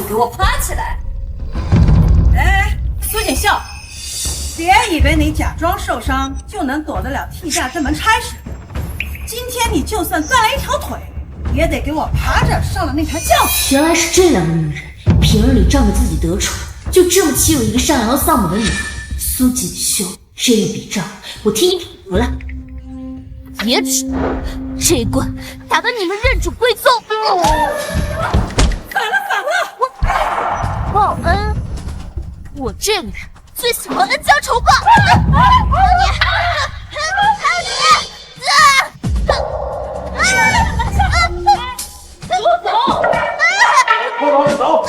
给我趴起来！哎，苏锦绣，别以为你假装受伤就能躲得了替嫁这门差事。今天你就算断了一条腿，也得给我爬着上了那台轿子。原来是这样的女人，平日里仗着自己得宠，就这么欺辱一个善良又丧母的女儿。苏锦绣，这一笔账我替你补了。别吃，这一棍打得你们认主归宗。反了！报恩，我这个人最喜欢恩将仇报。走！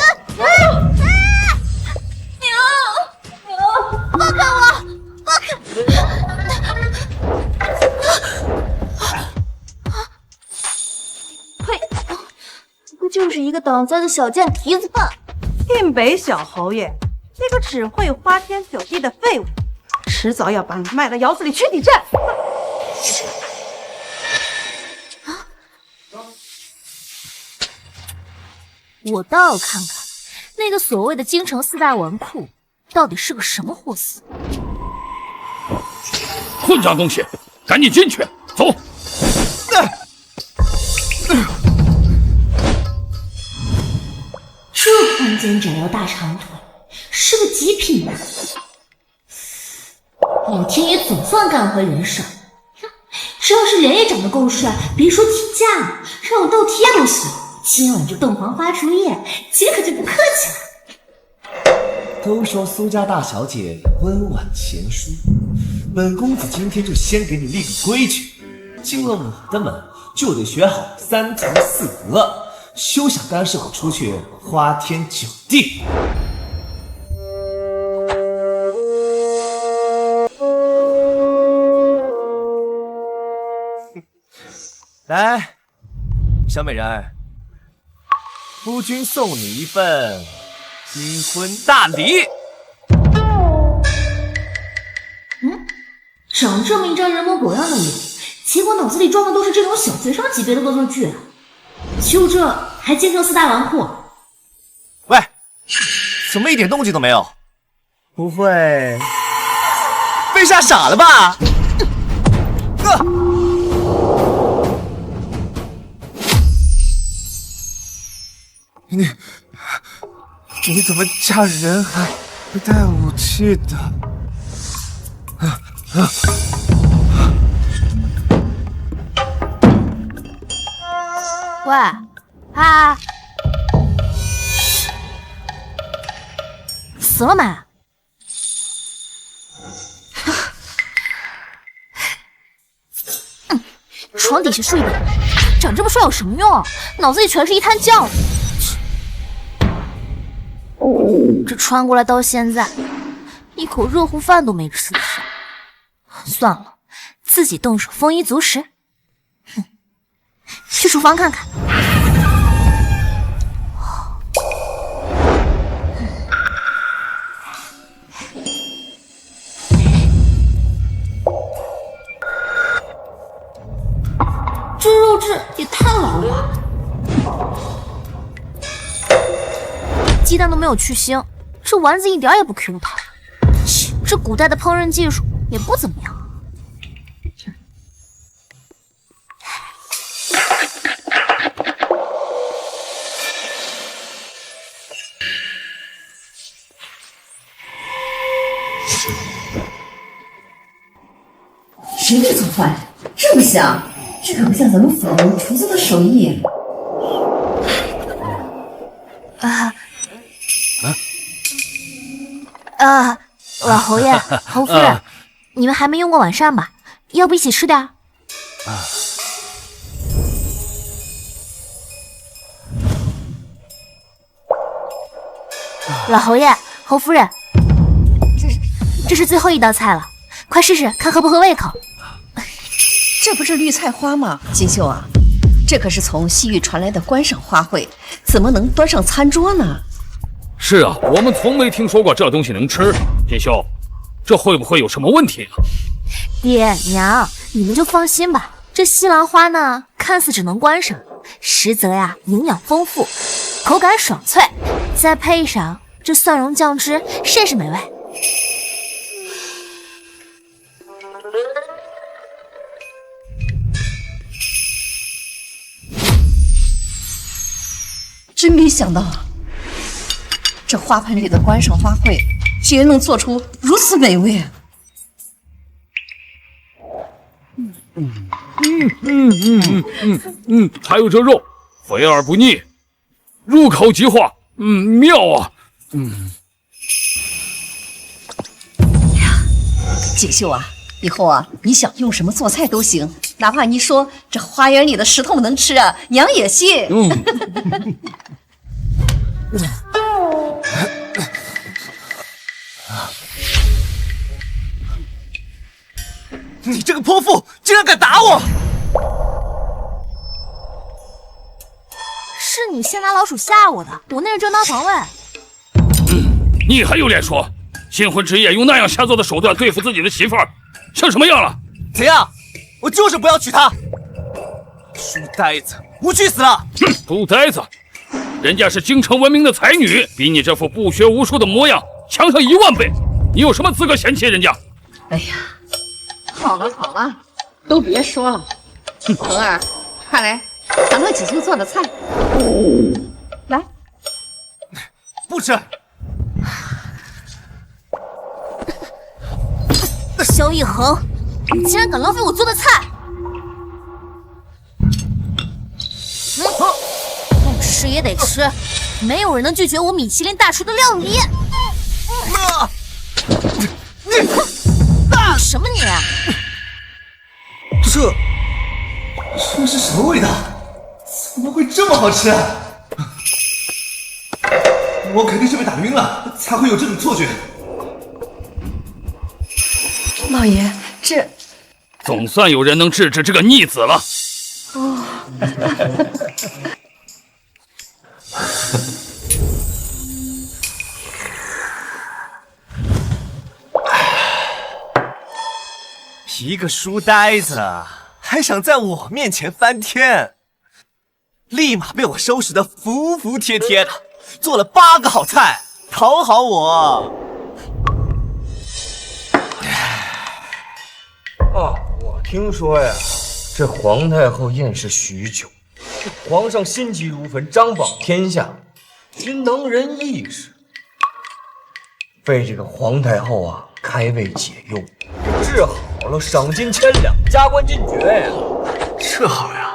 放开我！放开！呸！不就是一个挡灾的小贱蹄子吧？定北小侯爷，那个只会花天酒地的废物，迟早要把你卖到窑子里去抵债。我倒要看看那个所谓的京城四大纨绔到底是个什么货色！混账东西，赶紧进去！走！这宽肩窄腰大长腿，是个极品男。老天爷总算干回人事。只要是脸也长得够帅，别说替嫁了，让我倒贴都行。今晚这洞房花烛夜，姐可就不客气了。都说苏家大小姐温婉贤淑，本公子今天就先给你立个规矩，进了我的门就得学好三从四德，休想干涉我出去花天酒地。来，小美人，夫君送你一份金婚大礼。长这么一张人模狗样的脸，结果脑子里装的都是这种小贼商级别的恶作剧啊！就这还京城四大纨绔？喂，怎么一点动静都没有？不会被吓傻了吧？你怎么嫁人还不带武器的？喂，啊，死了没？床底下睡的，长这么帅有什么用？脑子里全是一滩浆糊。这穿过来到现在，一口热乎饭都没吃上。算了，自己动手丰衣足食。哼，去厨房看看。这肉质也太老了，鸡蛋都没有去腥，这丸子一点也不 Q 弹。这古代的烹饪技术也不怎么样。谁给做饭呀？这么香，这可不像咱们府厨子的手艺。老侯爷、侯夫人，你们还没用过晚膳吧？要不一起吃点？老侯爷、侯夫人，这是最后一道菜了，快试试看合不合胃口。这不是绿菜花吗？锦绣啊，这可是从西域传来的观赏花卉，怎么能端上餐桌呢？是啊，我们从没听说过这东西能吃。锦绣，这会不会有什么问题啊？爹娘，你们就放心吧。这西兰花呢，看似只能观赏，实则呀营养丰富，口感爽脆，再配上这蒜蓉酱汁，甚是美味。真没想到，这花盆里的观赏花卉居然能做出如此美味。还有这肉，肥而不腻，入口即化，妙啊！锦绣啊，以后啊，你想用什么做菜都行，哪怕你说这花园里的石头能吃啊，娘也信。你这个泼妇，竟然敢打我！是你先拿老鼠吓我的，我那是正当防卫。你还有脸说？新婚之夜用那样下作的手段对付自己的媳妇儿，像什么样了？怎样？我就是不要娶她！书呆子，无趣死了！哼，书呆子，人家是京城闻名的才女，比你这副不学无术的模样强上10000倍，你有什么资格嫌弃人家？哎呀，好了好了，都别说了。恒儿，快来尝尝锦绣做的菜。来，不吃。萧逸恒，你竟然敢浪费我做的菜！不吃也得吃，没有人能拒绝我米其林大厨的料理。你什么你？这是什么味道？怎么会这么好吃啊？我肯定是被打晕了，才会有这种错觉。老爷，这总算有人能制止这个逆子了。一个书呆子还想在我面前翻天，立马被我收拾得服服帖帖的，做了8个好菜讨好我。我听说呀，这皇太后厌世许久，这皇上心急如焚，张榜天下，寻能人异士，为这个皇太后啊开胃解忧，这治好了赏金1000两，加官进爵呀。这好呀！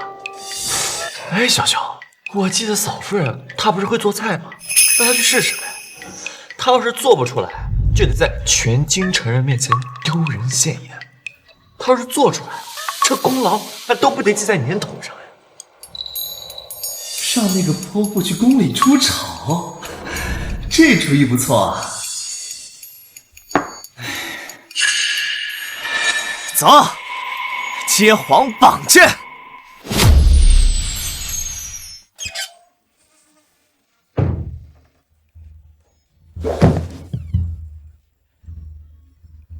哎，小小，我记得嫂夫人她不是会做菜吗？让她去试试呗。她要是做不出来，就得在全京城人面前丢人现眼。她要是做出来，这功劳那都不得记在你头上呀。让那个泼妇去宫里出丑，这主意不错啊。走，接皇榜去。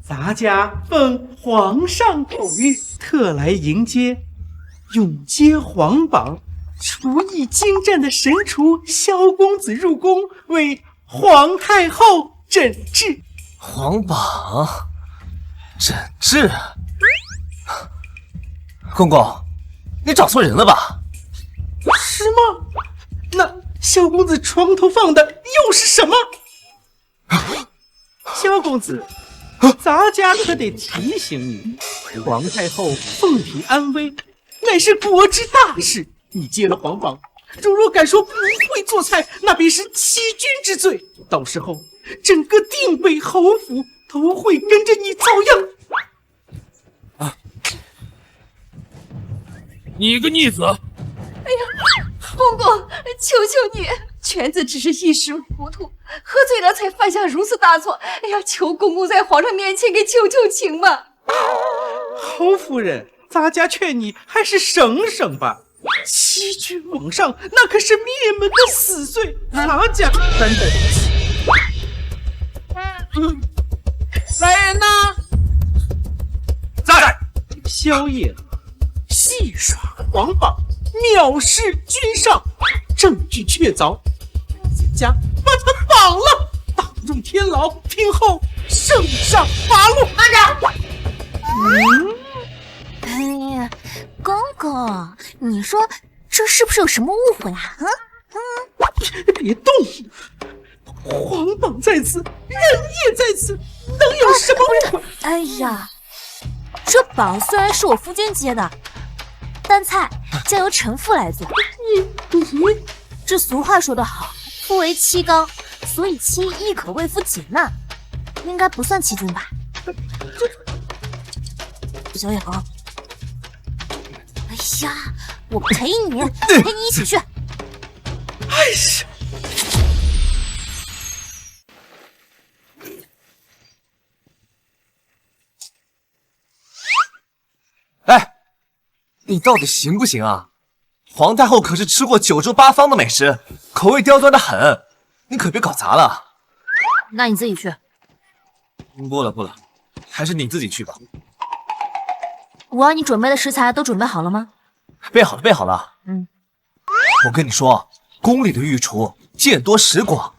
咱家奉皇上口谕，特来迎接永接皇榜、厨艺精湛的神厨萧公子入宫，为皇太后诊治。皇榜诊治？公公，你找错人了吧？是吗？那萧公子床头放的又是什么？萧公子，咱家可得提醒你，皇太后凤体安危，乃是国之大事。你接了皇榜，若敢说不会做菜，那便是欺君之罪。到时候，整个定北侯府都会跟着你遭殃。你个逆子！哎呀，公公，求求你，犬子只是一时糊涂，喝醉了才犯下如此大错。哎呀，求公公在皇上面前给求求情吧。侯夫人，咱家劝你还是省省吧。欺君罔上，那可是灭门的死罪，咱家担待不起。来人呐！在！萧夜戏耍皇榜，藐视君上，证据确凿，咱家万他绑了，当众天牢，听候圣上发落。慢着！哎呀，公公，你说这是不是有什么误会啊？别动！皇榜在此，人也在此，能有什么误会？哎呀，这榜虽然是我夫君接的，但菜将由臣妇来做。这俗话说得好，夫为妻纲，所以妻亦可为夫解难，应该不算欺君吧？小野恒，哎呀，我陪你一起去。哎呀！哎，你到底行不行啊？皇太后可是吃过九州八方的美食，口味刁钻的很，你可别搞砸了。那你自己去。不了，还是你自己去吧。我让你准备的食材都准备好了吗？备好了。我跟你说，宫里的御厨见多识广，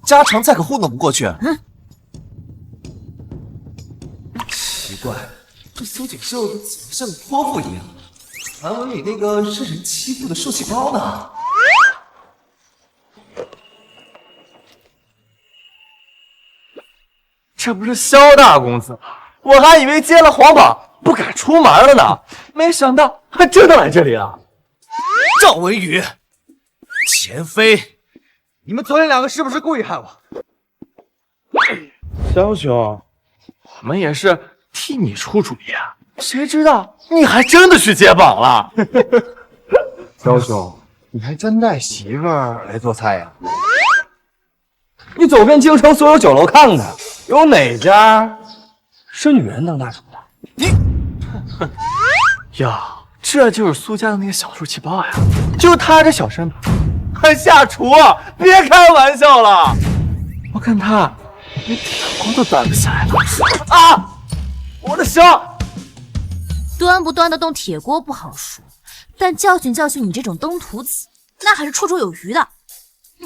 家常菜可糊弄不过去。奇怪，这苏锦绣怎么像泼妇一样？传闻里那个是人欺负的受气包呢？这不是萧大公子吗？我还以为接了皇榜不敢出门了呢，没想到还真的来这里了。赵文宇，钱飞，你们昨天两个是不是故意害我？萧兄，我们也是替你出主意啊，谁知道你还真的去接榜了。萧兄，你还真带媳妇儿来做菜呀？你走遍京城所有酒楼看看，有哪家是女人当大厨的？呀，这就是苏家的那个小受气包呀！就他这小身板，还下厨，别开玩笑了。我看他连铁锅都端不下来了。啊！我的手！端不端得动铁锅不好说，但教训你这种东土子，那还是绰绰有余的。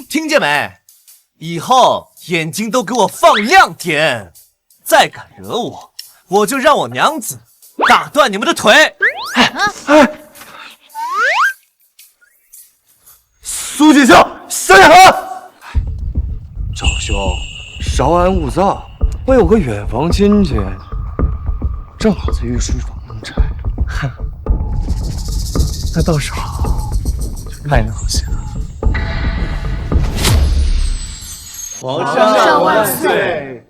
听见没？以后眼睛都给我放亮点，再敢惹我，我就让我娘子打断你们的腿！苏锦绣，萧野恒，赵兄，稍安勿躁，我有个远房亲戚，正好在御书房弄差。哼，那到时候就看你的好戏了。皇上万岁！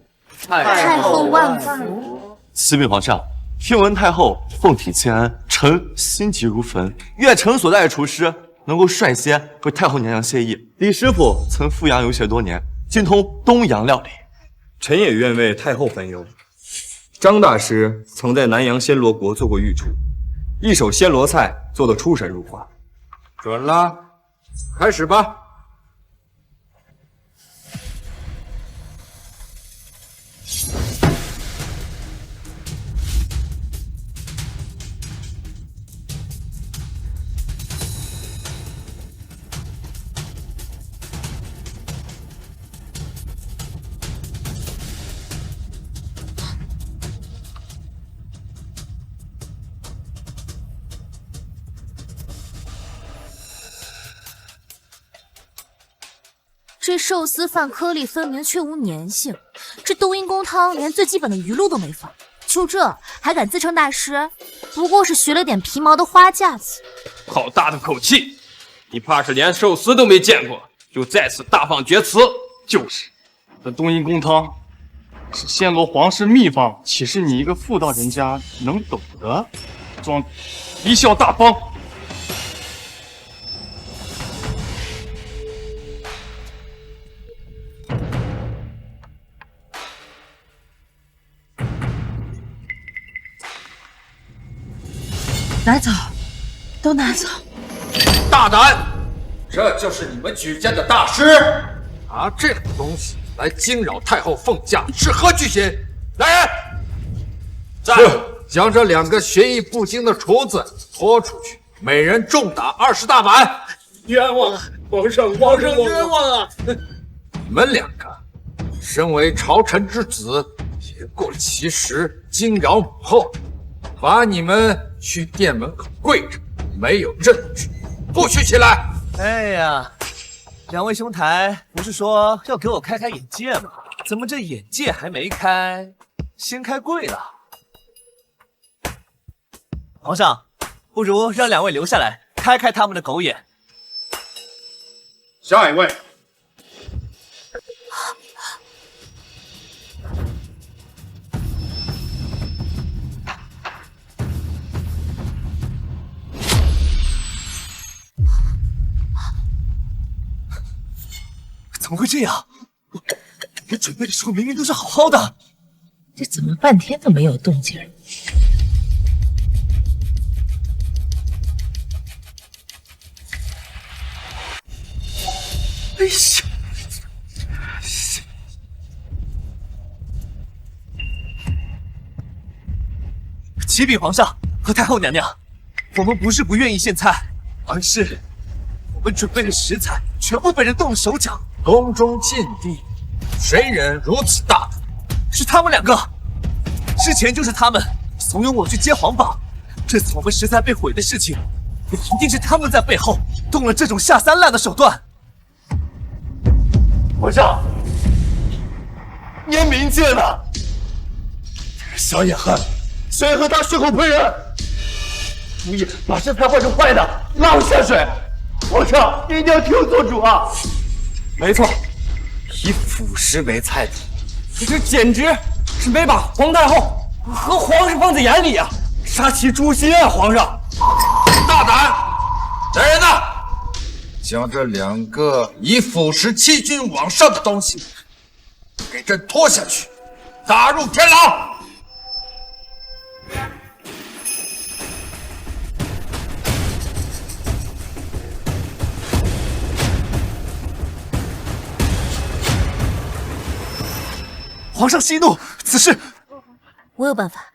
太后万福！启禀皇上，听闻太后凤体欠安，臣心急如焚，愿臣所带的厨师能够率先为太后娘娘谢意。李师傅曾赴洋游学多年，精通东洋料理。臣也愿为太后分忧。张大师曾在南洋暹罗国做过御厨，一手暹罗菜做得出神入化。准了，开始吧。这寿司饭颗粒分明却无粘性，这冬阴功汤连最基本的鱼露都没放，就这还敢自称大师？不过是学了点皮毛的花架子。好大的口气！你怕是连寿司都没见过，就在此大放厥词？就是，这冬阴功汤是暹罗皇室秘方，岂是你一个妇道人家能懂的？装贻笑大方！拿走，都拿走！大胆！这就是你们举荐的大师，拿这种东西来惊扰太后凤驾，是何居心？来人，在将这两个学艺不精的厨子拖出去，每人重打20大板。冤枉啊！皇上，冤枉啊！你们两个身为朝臣之子，也过了其时，惊扰母后，罚你们去殿门口跪着，没有任何质疑，不许起来。哎呀，两位兄台不是说要给我开开眼界吗？怎么这眼界还没开，先开柜了？皇上，不如让两位留下来，开开他们的狗眼。下一位。怎么会这样？我准备的时候明明都是好好的，这怎么半天都没有动静？哎呀！启禀皇上和太后娘娘，我们不是不愿意献菜，而是我们准备的食材全部被人动了手脚。宫中禁地，谁人如此大胆？是他们两个，之前就是他们怂恿我去接皇榜，这次我们食材被毁的事情，也一定是他们在背后动了这种下三滥的手段。皇上，您明鉴了，这个小野汉谁和他血口喷人，故意把食材换成坏的，拉我下水。皇上，您一定要替我做主啊！没错，以腐蚀为菜的，你这简直是没把皇太后和皇室放在眼里啊！杀其诛心啊！皇上，大胆！来人呐，将这两个以腐蚀欺君罔上的东西给朕拖下去，打入天牢。皇上息怒，此事我有办法。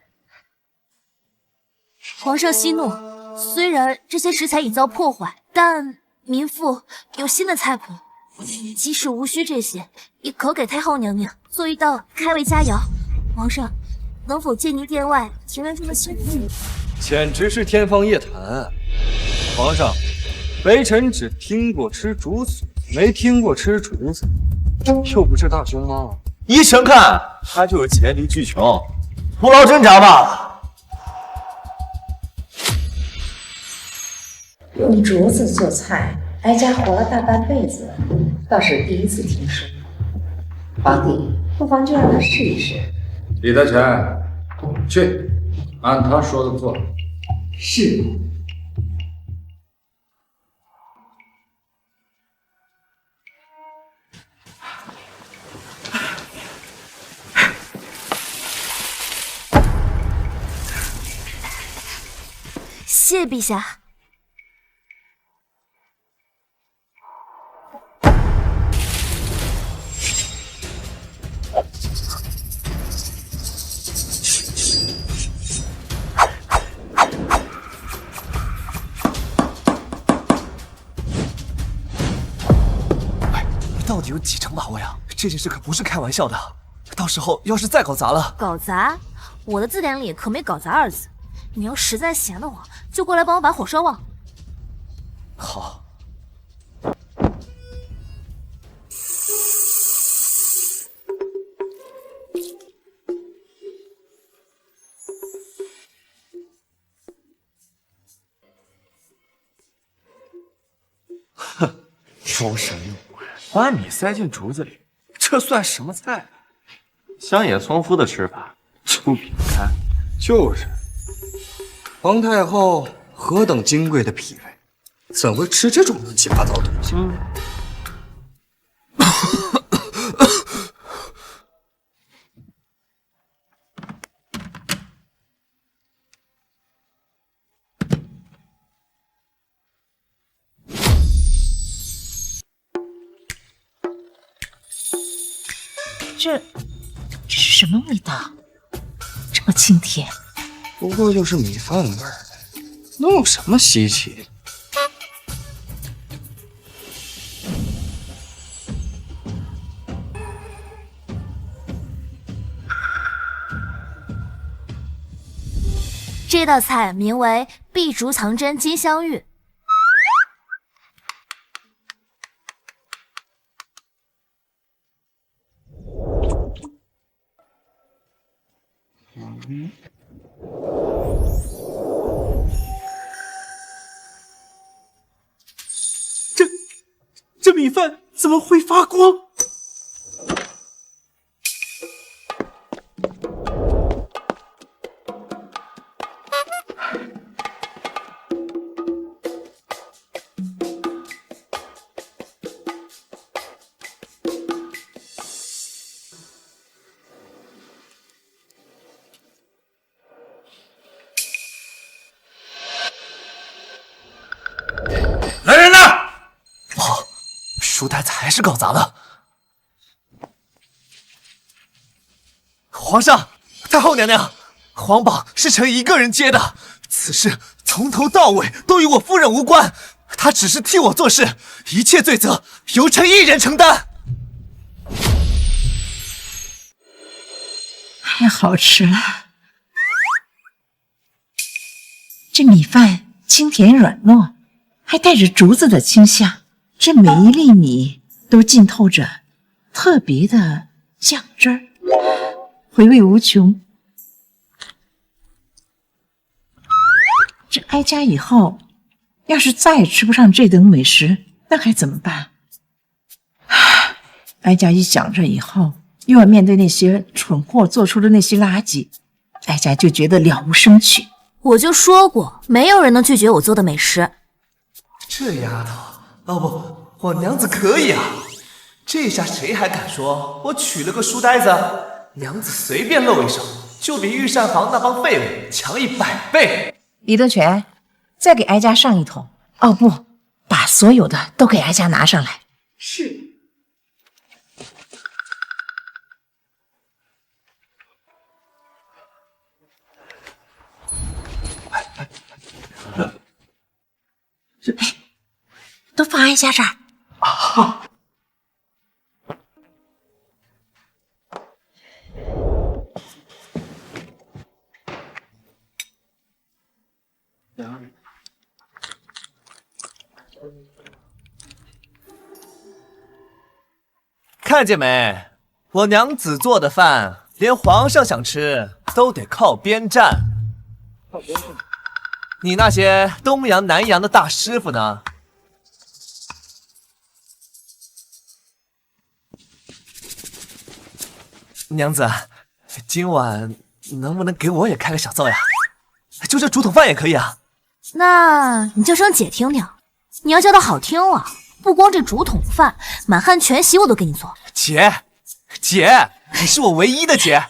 皇上息怒，虽然这些食材已遭破坏，但民妇有新的菜谱，即使无需这些，也可给太后娘娘做一道开胃佳肴。皇上，能否借您殿外庭院中的新妇？简直是天方夜谭啊！皇上，微臣只听过吃竹笋，没听过吃竹子，又不是大熊猫。依臣看，他就是黔驴技穷，徒劳挣扎罢了。用竹子做菜，哀家活了大半辈子，倒是第一次听说。皇帝，不妨就让他试一试。李德全，去，按他说的做。是。谢陛下。你到底有几成把握呀？这件事可不是开玩笑的，到时候要是再搞砸了……搞砸？我的字典里可没搞砸二字。你要实在闲得慌，就过来帮我把火烧旺。好。哼，装神弄鬼，把米塞进竹子里，这算什么菜？乡野村夫的吃法就比不开，就是。皇太后何等金贵的脾胃，怎会吃这种乱七八糟的东西？这是什么味道？这么清甜。不过就是米饭味儿，能有什么稀奇？这道菜名为碧竹藏针金镶玉。这米饭怎么会发光？来人呐！书呆子还是搞砸了。皇上，太后娘娘，皇榜是臣一个人接的，此事从头到尾都与我夫人无关，她只是替我做事，一切罪责由臣一人承担。太好吃了，这米饭清甜软糯，还带着竹子的清香。这每一粒米都浸透着特别的酱汁儿，回味无穷。这哀家以后要是再也吃不上这等美食，那该怎么办？哀家一想着以后又要面对那些蠢货做出的那些垃圾，哀家就觉得了无生趣。我就说过，没有人能拒绝我做的美食。这丫头，哦不，我娘子可以啊！这下谁还敢说我娶了个书呆子？娘子随便露一手，就比御膳房那帮废物强100倍。李德全，再给哀家上一桶。哦不，把所有的都给哀家拿上来。是。都放哀家这儿。啊！看见没？我娘子做的饭，连皇上想吃都得靠边站。你那些东洋南洋的大师傅呢？娘子，今晚能不能给我也开个小灶呀？就这竹筒饭也可以啊。那你就声姐听听，你要叫的好听了，不光这竹筒饭，满汉全席我都给你做。姐，姐，你是我唯一的姐。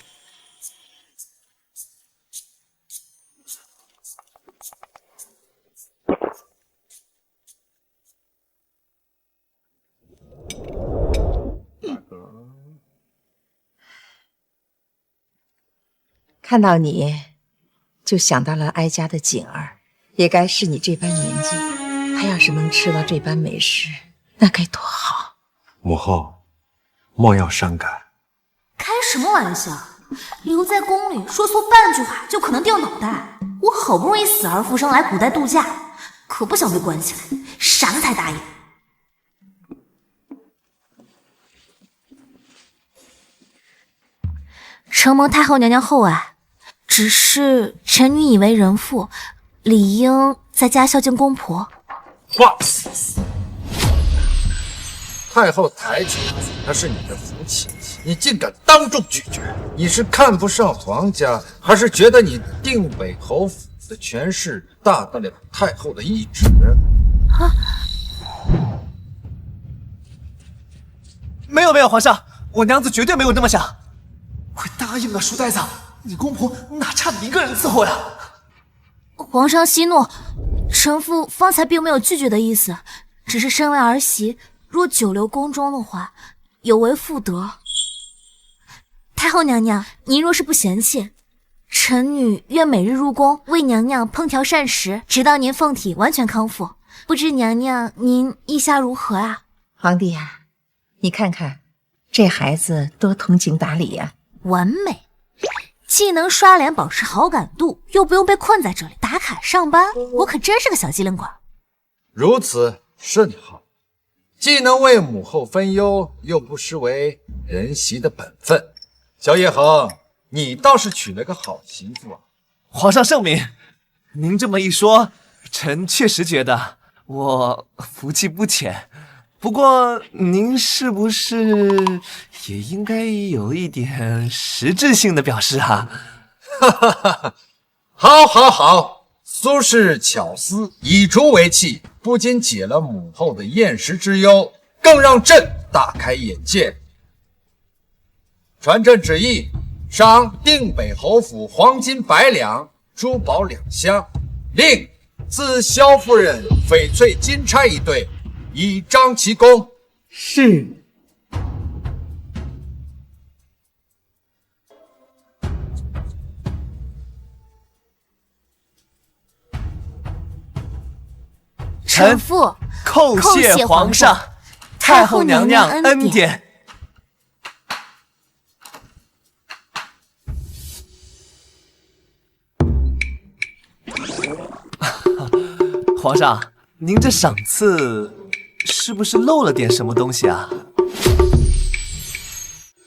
看到你，就想到了哀家的锦儿，也该是你这般年纪，她要是能吃到这般美食，那该多好。母后，莫要伤感。开什么玩笑？留在宫里说错半句话就可能掉脑袋。我好不容易死而复生来古代度假，可不想被关起来，傻子才答应。承蒙太后娘娘厚爱，只是臣女以为人妇，理应在家孝敬公婆。放肆！太后抬举你，那是你的福气，你竟敢当众拒绝！你是看不上皇家，还是觉得你定北侯府的权势大得了太后的懿旨？啊！没有，皇上，我娘子绝对没有这么想。会答应了书呆子，你公婆哪差你一个人伺候呀？皇上息怒，臣妇方才并没有拒绝的意思，只是身为儿媳，若久留宫中的话，有违妇德。太后娘娘，您若是不嫌弃，臣女愿每日入宫为娘娘烹调膳食，直到您凤体完全康复。不知娘娘您意下如何啊？皇帝呀，你看看这孩子多通情达理呀！完美，既能刷脸保持好感度，又不用被困在这里打卡上班，我可真是个小机灵鬼。如此甚好，既能为母后分忧，又不失为人媳的本分。小叶恒，你倒是娶了个好媳妇啊！皇上圣明，您这么一说，臣确实觉得我福气不浅。不过您是不是也应该有一点实质性的表示啊？哈哈哈！好，好，好！苏氏巧思，以竹为器，不仅解了母后的厌食之忧，更让朕大开眼界。传朕旨意，赏定北侯府黄金100两，珠宝2箱，另赐萧夫人翡翠金钗1对，以彰其功。是。臣妇叩谢皇上、太后娘娘恩典。皇上，您这赏赐是不是漏了点什么东西啊？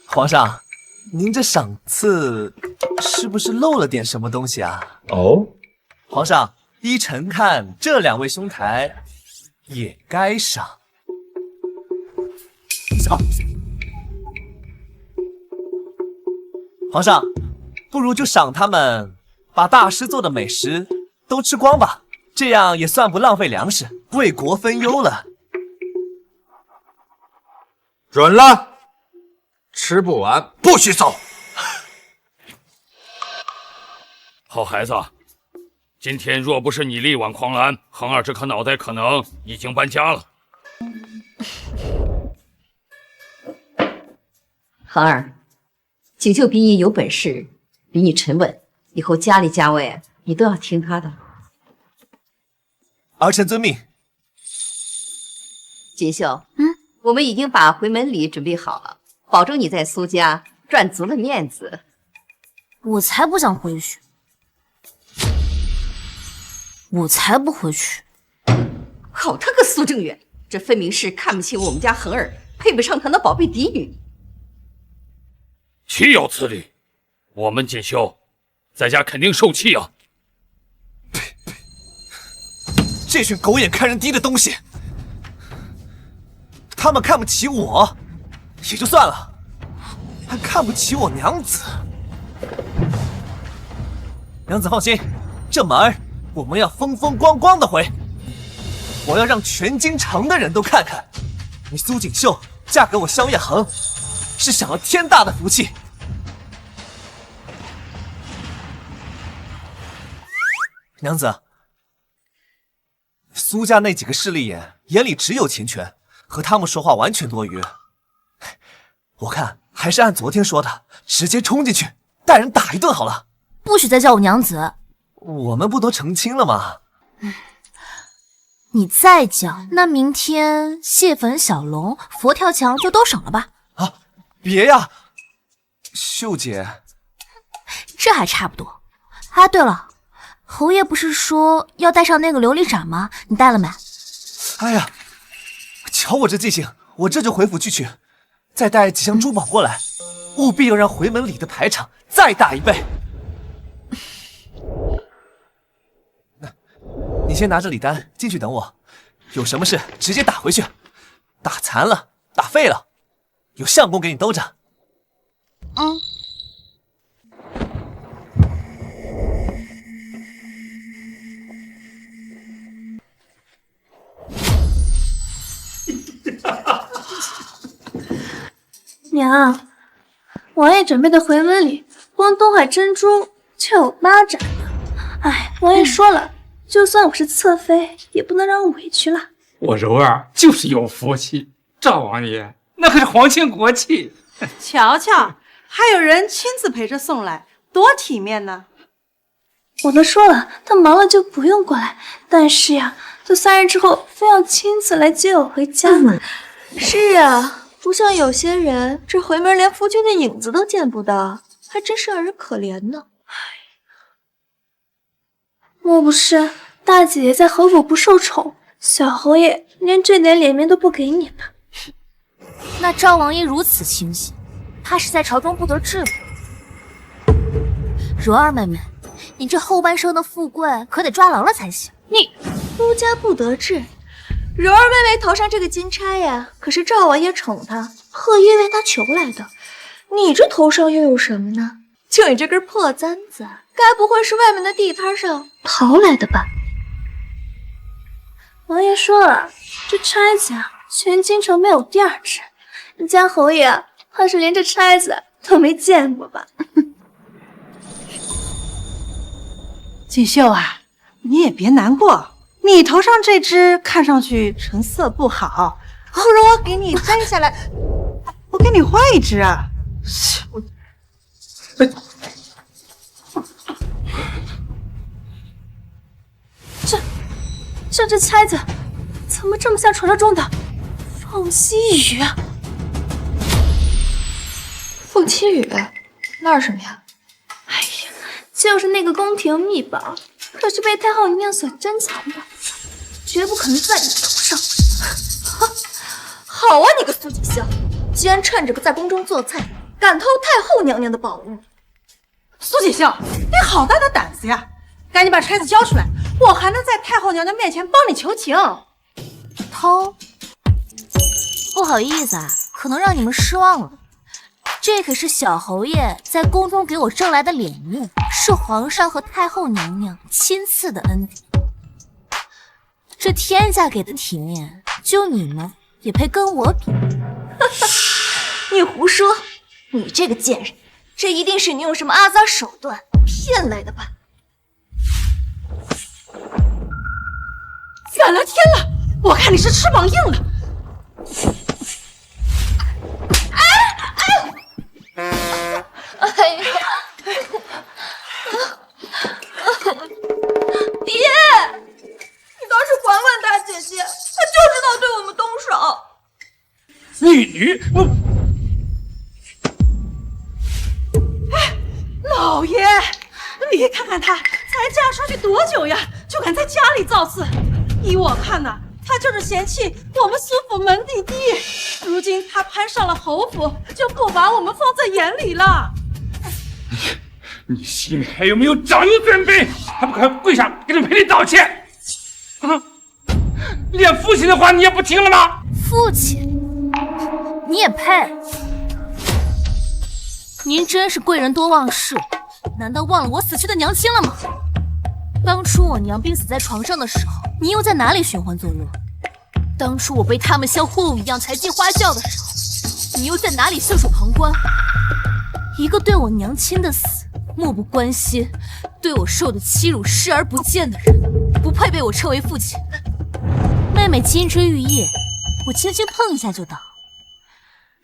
皇上，您这赏赐是不是漏了点什么东西啊？哦，皇上，依臣看，这2位兄台也该赏。皇上，不如就赏他们把大师做的美食都吃光吧，这样也算不浪费粮食，为国分忧了。准了，吃不完不许走。好孩子，今天若不是你力挽狂澜，恒儿这颗脑袋可能已经搬家了。恒儿，锦绣比你有本事，比你沉稳，以后家里家外你都要听他的。儿臣遵命。锦绣，我们已经把回门礼准备好了，保证你在苏家赚足了面子。我才不想回去，我才不回去。好他个苏正远，这分明是看不起我们家恒儿，配不上他那宝贝嫡女。岂有此理！我们锦绣在家肯定受气啊！这群狗眼看人低的东西，他们看不起我也就算了，还看不起我娘子。娘子放心，这门儿我们要风风光光的回。我要让全京城的人都看看，你苏锦绣嫁给我萧叶恒，是享了天大的福气。娘子，苏家那几个势利眼眼里只有钱权，和他们说话完全多余。我看还是按昨天说的，直接冲进去带人打一顿好了。不许再叫我娘子。我们不都成亲了吗？你再叫，那明天蟹粉小龙、佛跳墙就都省了吧？啊，别呀，秀姐，这还差不多。啊，对了，侯爷不是说要带上那个琉璃盏吗？你带了没？哎呀，瞧我这记性，我这就回府去取，再带几箱珠宝过来，务必要让回门礼的排场再大一倍。你先拿着礼单进去等我，有什么事直接打回去，打残了、打废了，有相公给你兜着。娘，王爷准备的回门礼，光东海珍珠就有8盏呢。哎，王爷说了，就算我是侧妃，也不能让我委屈了。我柔儿就是有福气，赵王爷那可是皇亲国戚。瞧瞧，还有人亲自陪着送来，多体面呢。我都说了，他忙了就不用过来。但是呀，这3日之后非要亲自来接我回家。是啊，不像有些人，这回门连夫君的影子都见不到，还真是让人可怜呢。莫不是大姐姐在侯府不受宠，小侯爷连这点脸面都不给你们？那赵王爷如此清醒，怕是在朝中不得志吧？柔儿妹妹，你这后半生的富贵可得抓牢了才行。你夫家不得志，柔儿妹妹头上这个金钗呀，可是赵王爷宠她，特意为她求来的。你这头上又有什么呢？就你这根破簪子，该不会是外面的地摊上淘来的吧？王爷说了，这钗子啊，全京城没有第二只。你家侯爷怕是连这钗子都没见过吧？锦绣啊，你也别难过，你头上这只看上去成色不好，不如我给你摘下来，我给你换一只啊。这钗子怎么这么像传说中的凤栖羽啊？凤栖羽那是什么呀？哎呀，就是那个宫廷秘宝，可是被太后娘娘所珍藏的，绝不可能在你头上。好啊，你个苏锦香，居然趁着在宫中做菜，敢偷太后娘娘的宝物！苏锦绣，你好大的胆子呀！赶紧把钗子交出来，我还能在太后娘娘面前帮你求情。偷？不好意思啊，可能让你们失望了。这可是小侯爷在宫中给我挣来的脸面，是皇上和太后娘娘亲赐的恩典。这天下给的体面，就你们也配跟我比？你胡说！你这个贱人，这一定是你用什么阿杂手段骗来的吧？反了天了！我看你是翅膀硬了。哎呀！爹，你倒是管管大姐姐，她就知道对我们动手。女，老爷，你看看她才嫁出去多久呀，就敢在家里造次。依我看呐，她就是嫌弃我们苏府门第低，如今她攀上了侯府，就不把我们放在眼里了。你心里还有没有长幼尊卑？还不快跪下给你赔礼道歉！啊，连父亲的话你也不听了吗？父亲，你也配？您真是贵人多忘事，难道忘了我死去的娘亲了吗？当初我娘病死在床上的时候，你又在哪里寻欢作乐？当初我被他们像货物一样抬进花轿的时候，你又在哪里袖手旁观？一个对我娘亲的死漠不关心，对我受的欺辱视而不见的人，不配被我称为父亲。妹妹金枝玉叶，我轻轻碰一下就倒。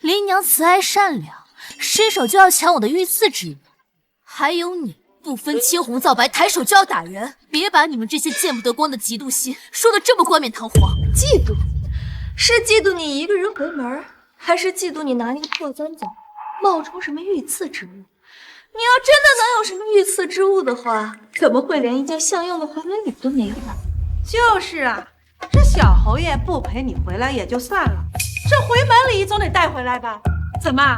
林娘慈爱善良，伸手就要抢我的御赐之物。还有你，不分青红皂白，抬手就要打人。别把你们这些见不得光的嫉妒心说得这么冠冕堂皇。嫉妒？是嫉妒你一个人回门，还是嫉妒你拿那个破簪子冒充什么御赐之物？你要真的能有什么御赐之物的话，怎么会连一件相应的回门礼都没有呢？就是啊，这小侯爷不陪你回来也就算了，这回门礼总得带回来吧？怎么，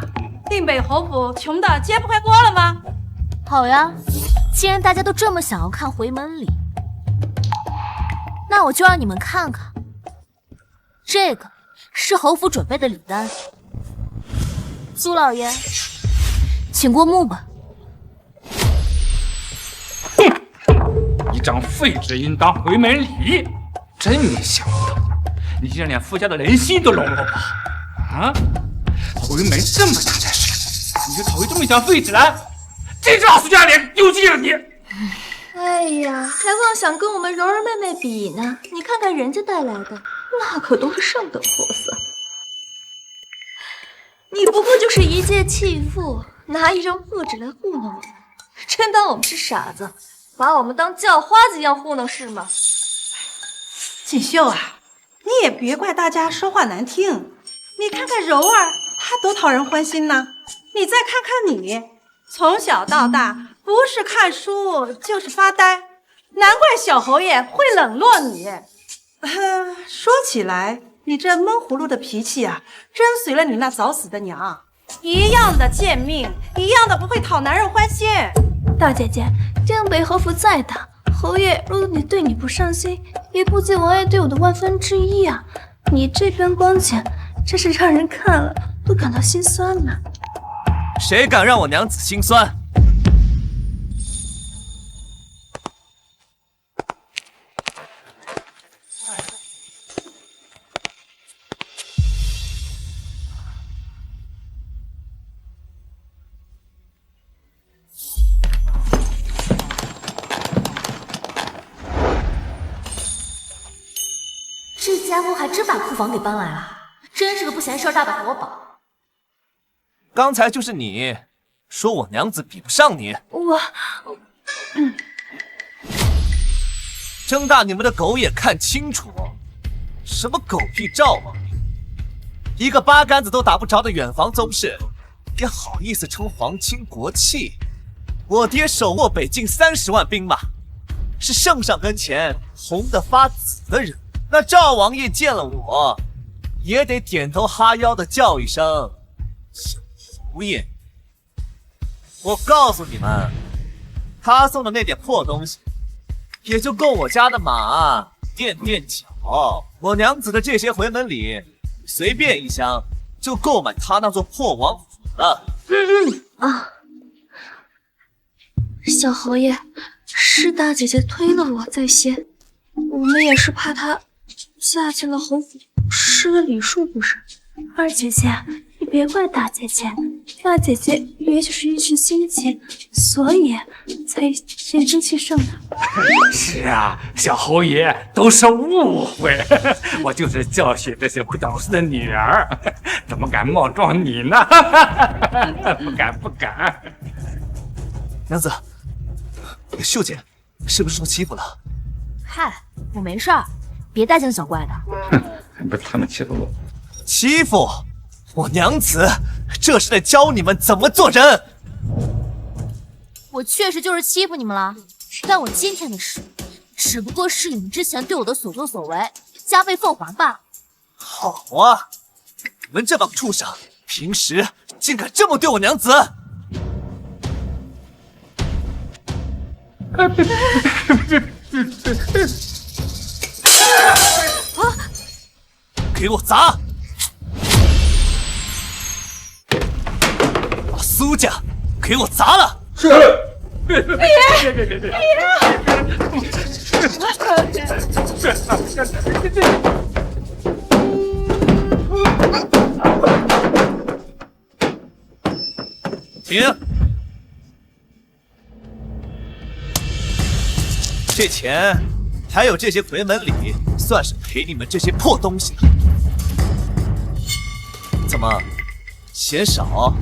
定北侯府穷的揭不开锅了吗？好呀，既然大家都这么想要看回门礼，那我就让你们看看，这个是侯府准备的礼单。苏老爷，请过目吧。一张废纸应当回门礼，真没想到你竟然连夫家的人心都笼络不好啊！回门这么大件事，你就讨厌这么一张废纸来？这张苏家脸丢尽了你！哎呀，还妄想跟我们柔儿妹妹比呢？你看看人家带来的，那可都是上等货色。你不过就是一介弃妇，拿一张破纸来糊弄我们，真当我们是傻子，把我们当叫花子一样糊弄是吗？锦绣啊，你也别怪大家说话难听。你看看柔儿，她多讨人欢心呢。你再看看你，从小到大，不是看书就是发呆，难怪小侯爷会冷落你。说起来，你这闷葫芦的脾气啊，真随了你那早死的娘。一样的贱命，一样的不会讨男人欢心。大姐姐，定北侯府再大，侯爷若对你不上心，也不及王爷对我的1/1000啊！你这般光景，真是让人看了都感到心酸呢。谁敢让我娘子心酸？这家伙还真把库房给搬来了，真是个不嫌事儿大的活宝。刚才就是你说我娘子比不上你，睁大你们的狗眼看清楚，什么狗屁赵王，一个八竿子都打不着的远房宗室，也好意思称皇亲国戚？我爹手握北境30万兵马，是圣上跟前红得发紫的人。那赵王爷见了我，也得点头哈腰的叫一声小侯爷。我告诉你们，他送的那点破东西，也就够我家的马垫垫脚。我娘子的这些回门礼，随便一箱就购买他那座破王府了。小侯爷，是大姐姐推了我在先，我们也是怕她嫁进了侯府，失了礼数不是？二姐姐，你别怪大姐姐，大姐姐也许是一时心情，所以才神清气盛的。是啊，小侯爷都是误会，我就是教训这些不懂事的女儿，怎么敢冒撞你呢？不敢。娘子，秀姐是不是受欺负了？嗨，我没事儿，别大惊小怪的。还不是他们欺负我？欺负我娘子，这是在教你们怎么做人。我确实就是欺负你们了，但我今天的事，只不过是你们之前对我的所作所为加倍奉还罢了。好啊，你们这帮畜生，平时竟敢这么对我娘子！给我砸！把苏家给我砸了！是。别！停！这钱还有这些回门礼，算是赔你们这些破东西了。怎么，嫌少，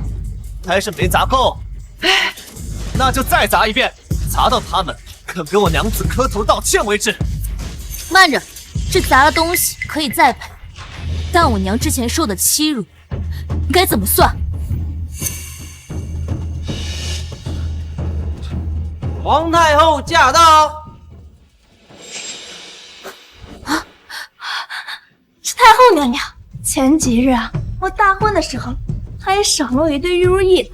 还是没砸够？那就再砸一遍，砸到他们肯给我娘子磕头道歉为止。慢着，这砸了东西可以再赔，但我娘之前受的欺辱，该怎么算？皇太后驾到！是太后娘娘。前几日啊，我大婚的时候，还赏了我一对玉如意，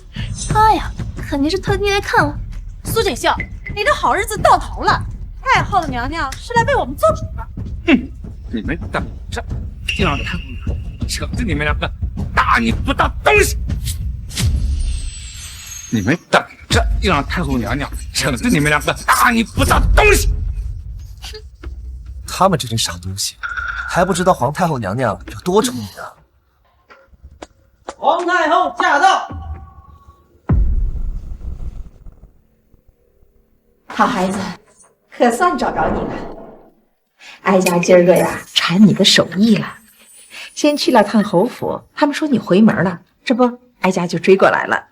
她呀，肯定是特地来看我。苏锦绣，你的好日子到头了！太后的娘娘是来为我们做主的。哼，你们等着，就让太后惩治你们两个大逆不道东西！你们等着，就让太后娘娘惩治你们两个大逆不道的东西！他们这群傻东西，还不知道皇太后娘娘有多宠你呢。皇太后驾到！好孩子，可算找着你了。哀家今儿个呀，馋你的手艺了，先去了趟侯府，他们说你回门了，这不，哀家就追过来了。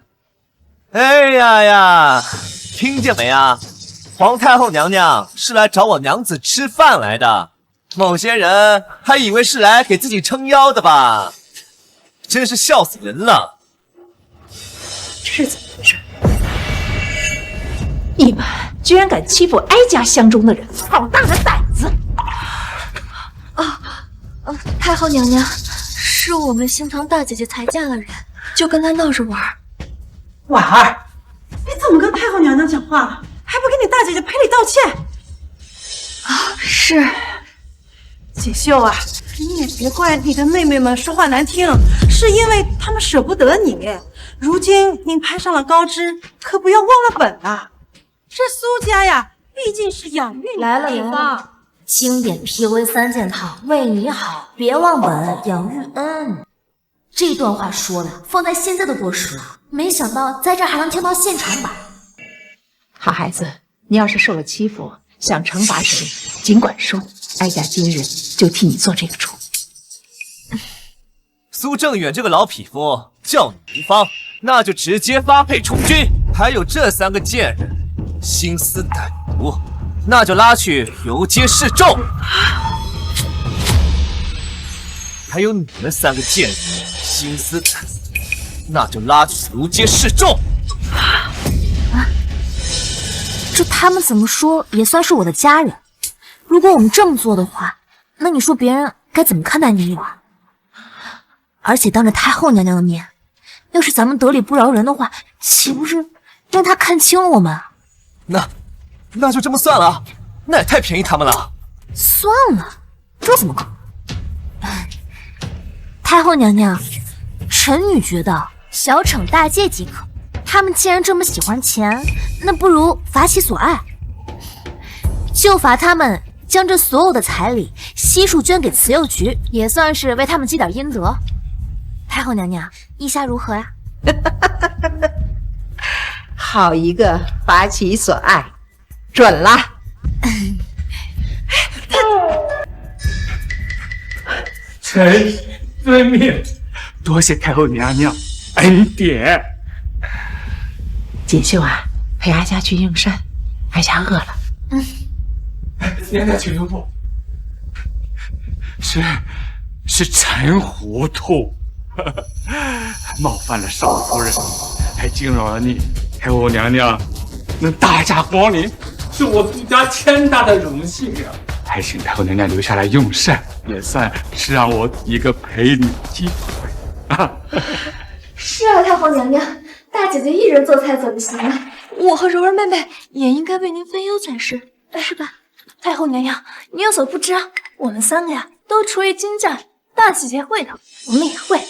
哎呀，听见没啊？皇太后娘娘是来找我娘子吃饭来的，某些人还以为是来给自己撑腰的吧，真是笑死人了。这是怎么回事？你们居然敢欺负哀家乡中的人，好大的胆子！太后娘娘，是我们心疼大姐姐才嫁的人，就跟她闹着玩。婉儿，你怎么跟太后娘娘讲话了？还不给你大姐姐赔礼道歉？是。锦绣啊，你也别怪你的妹妹们说话难听，是因为她们舍不得你。如今您攀上了高枝，可不要忘了本啊！这苏家呀，毕竟是养育你的地方。经典 PUA 3件套，为你好，别忘本，养育恩。这段话说的放在现在都过时了，没想到在这还能听到现场版。好孩子，你要是受了欺负，想惩罚谁，尽管说，哀家今日就替你做这个主。苏正远这个老匹夫叫你无方，那就直接发配充军。还有这3个贱人，心思歹毒，那就拉去游街示众。还有你们3个贱人，心思歹毒，那就拉去游街示众。这他们怎么说也算是我的家人，如果我们这么做的话，那你说别人该怎么看待你我？而且当着太后娘娘的面，要是咱们得理不饶人的话，岂不是让她看清了我们？那就这么算了，那也太便宜他们了。算了，这怎么搞？太后娘娘，臣女觉得小惩大戒即可。他们既然这么喜欢钱，那不如罚其所爱，就罚他们将这所有的彩礼悉数捐给慈幼局，也算是为他们积点阴德。太后娘娘，意下如何呀？好一个罚其所爱，准了。臣遵命，多谢太后娘娘恩典。锦绣啊，陪哀家去应膳，哀家饿了。娘娘请留步。是臣糊涂，冒犯了少夫人，还惊扰了你。太后娘娘能大驾光临，是我苏家天大的荣幸啊！还请太后娘娘留下来用膳，也算是让我一个赔礼机会啊！是啊，太后娘娘，大姐姐一人做菜怎么行啊？我和柔儿妹妹也应该为您分忧才是，是吧？太后娘娘，你有所不知啊，我们3个呀都厨艺精湛，大姐姐会的，我们也会。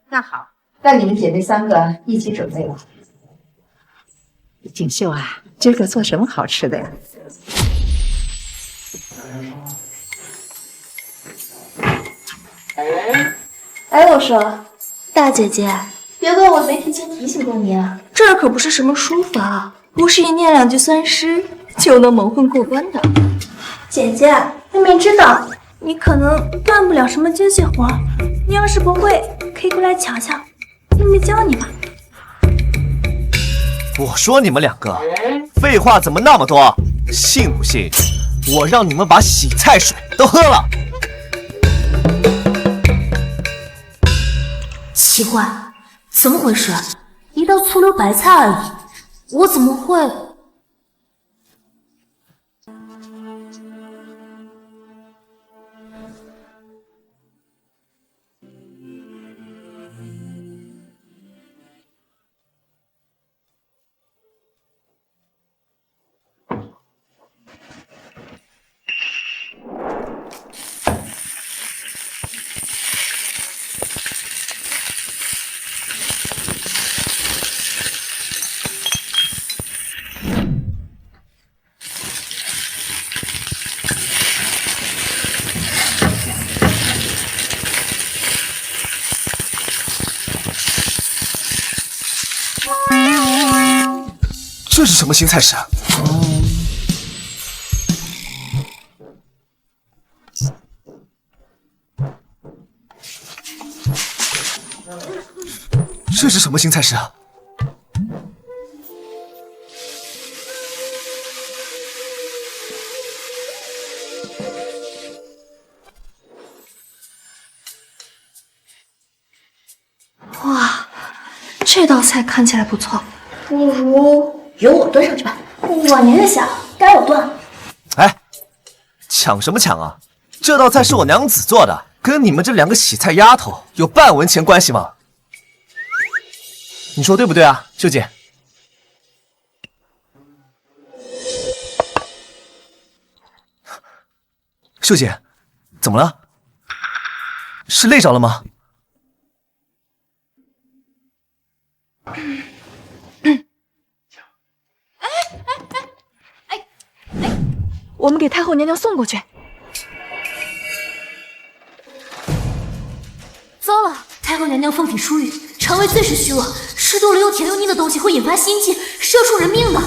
那好，那你们姐妹3个一起准备吧。锦绣啊，今儿个做什么好吃的呀？哎，我说，大姐姐，别怪我没提前提醒过你啊，这儿可不是什么书房，不是一念2句3诗就能蒙混过关的。姐姐，妹妹知道你可能干不了什么精细活，你要是不会，可以过来瞧瞧，妹妹教你吧。我说你们2个，废话怎么那么多？信不信我让你们把洗菜水都喝了？奇怪，怎么回事？一道醋溜白菜而已，我怎么会？这是什么新菜式？这是什么新菜式啊？哇，这道菜看起来不错，不如由我端上去吧。我年纪小，该我端。哎，抢什么抢啊？这道菜是我娘子做的，跟你们这2个洗菜丫头有半文钱关系吗？你说对不对啊，秀姐？秀姐，怎么了？是累着了吗？我们给太后娘娘送过去。糟了，太后娘娘凤体疏郁，肠胃最是虚弱，吃多了又甜又腻的东西会引发心悸，是要出人命的。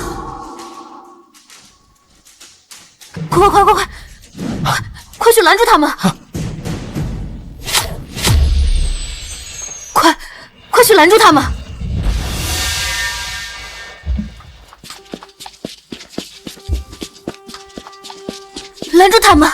快去拦住他们！快去拦住他们！拦住他们！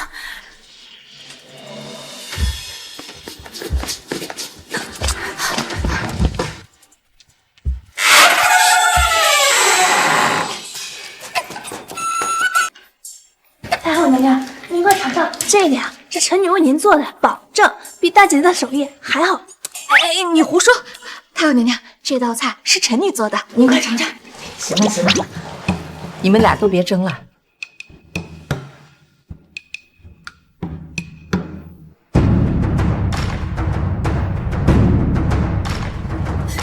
太后娘娘，您快尝尝这个呀，是臣女为您做的，保证比大姐姐的手艺还好。哎，你胡说！太后娘娘，这道菜是臣女做的，您快尝尝。行了，你们俩都别争了。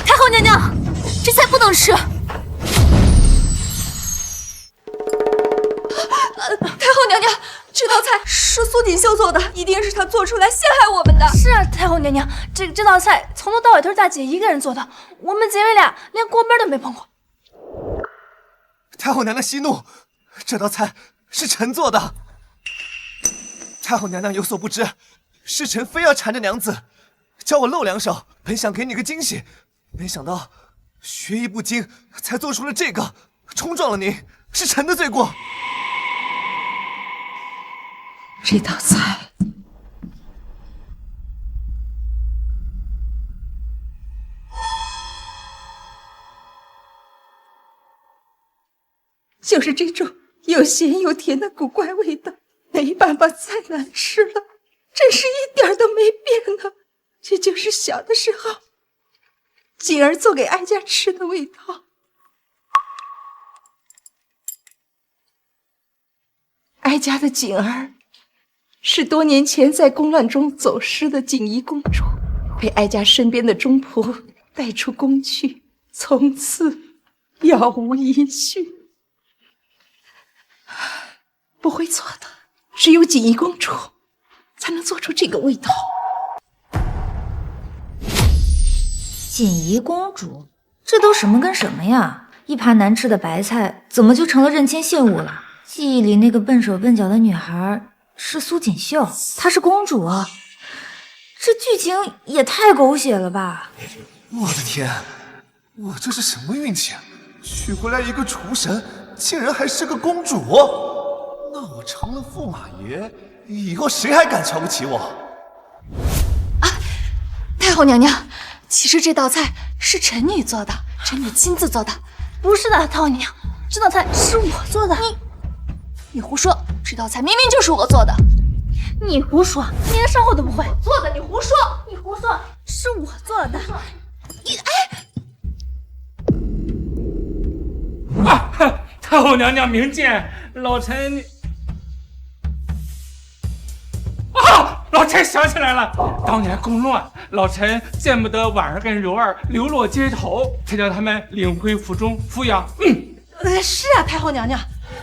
太后娘娘，这菜不能吃。太后娘娘，这道菜是苏锦绣做的，一定是她做出来陷害我们的。是啊，太后娘娘，这道菜从头到尾都是大姐一个人做的，我们姐妹俩连锅边都没碰过。太后娘娘息怒，这道菜是臣做的。太后娘娘有所不知，是臣非要缠着娘子，教我露2手，本想给你个惊喜，没想到学艺不精，才做出了这个，冲撞了您，是臣的罪过。这道菜就是这种又咸又甜的古怪味道，没办法，再难吃了，真是一点都没变呢。这就是小的时候锦儿做给哀家吃的味道。哀家的锦儿是多年前在宫乱中走失的锦衣公主，被哀家身边的中仆带出宫去，从此杳无音讯。不会做的，只有锦衣公主才能做出这个味道。锦衣公主，这都什么跟什么呀？一盘难吃的白菜，怎么就成了认亲信物了？记忆里那个笨手笨脚的女孩是苏锦绣，她是公主啊！这剧情也太狗血了吧！我的天，我这是什么运气啊？娶回来一个厨神，竟然还是个公主！那我成了驸马爷，以后谁还敢瞧不起我？太后娘娘，其实这道菜是臣女做的，臣女亲自做的。不是的，太后娘娘，这道菜是我做的。你胡说！这道菜明明就是我做的。你胡说！你连烧火都不会。做的，你胡说！你胡说！是我做的。太后娘娘明鉴，老臣老臣想起来了，当年宫乱，老臣见不得婉儿跟柔儿流落街头，才将他们领回府中抚养。是啊，太后娘娘，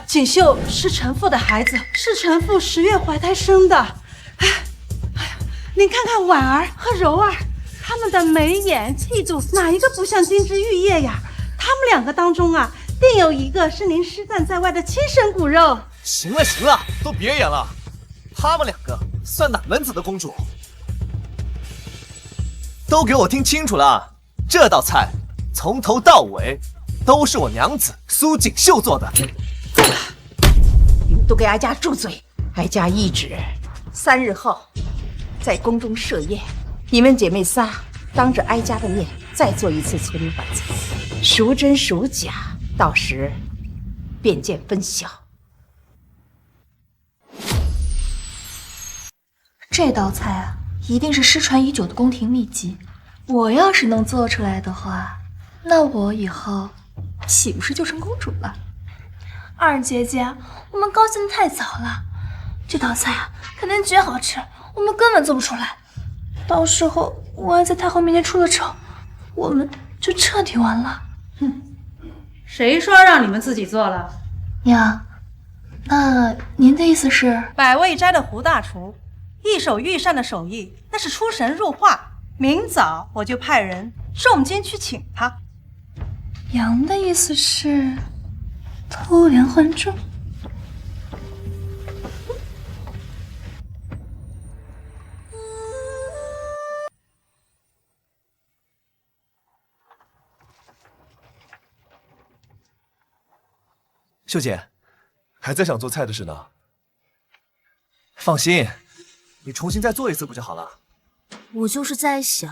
锦绣是臣妇的孩子，是臣妇10月怀胎生的。哎呀，您看看婉儿和柔儿，他们的眉眼气度，哪一个不像金枝玉叶呀？他们2个当中啊，定有一个是您失散在外的亲生骨肉。行了，都别演了。他们2个算哪门子的公主？都给我听清楚了，这道菜从头到尾都是我娘子苏锦绣做的。够了，你们都给哀家住嘴！哀家懿旨，3日后在宫中设宴，你们姐妹仨当着哀家的面再做一次村里晚餐，孰真孰假，到时便见分晓。这道菜啊，一定是失传已久的宫廷秘籍。我要是能做出来的话，那我以后岂不是就成公主了？二姐姐，我们高兴的太早了，这道菜啊肯定绝好吃，我们根本做不出来。到时候万一在太后面前出了丑，我们就彻底完了。谁说让你们自己做了？娘，那您的意思是？百味斋的胡大厨，一手御膳的手艺，那是出神入化。明早我就派人重金去请他。娘的意思是偷梁换柱？秀姐，还在想做菜的事呢。放心，你重新再做一次不就好了？我就是在想，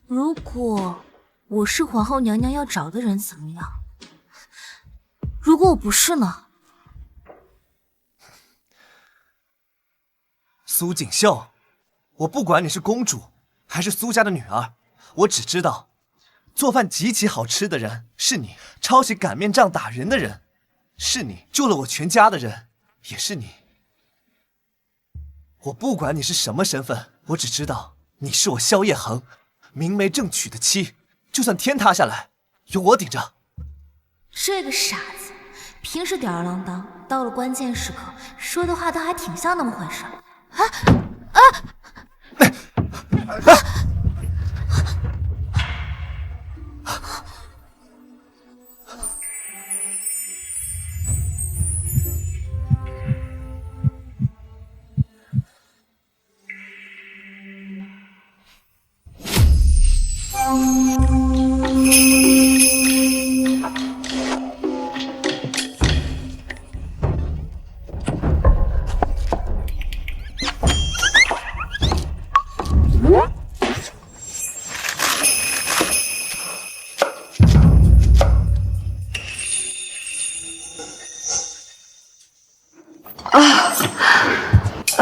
如果我是皇后娘娘要找的人怎么样？如果我不是呢？苏锦绣，我不管你是公主还是苏家的女儿，我只知道做饭极其好吃的人是你，抄起擀面杖打人的人是你，救了我全家的人也是你。我不管你是什么身份，我只知道你是我萧夜恒明媒正娶的妻，就算天塌下来，有我顶着。这个傻子，平时吊儿郎当，到了关键时刻说的话都还挺像那么回事。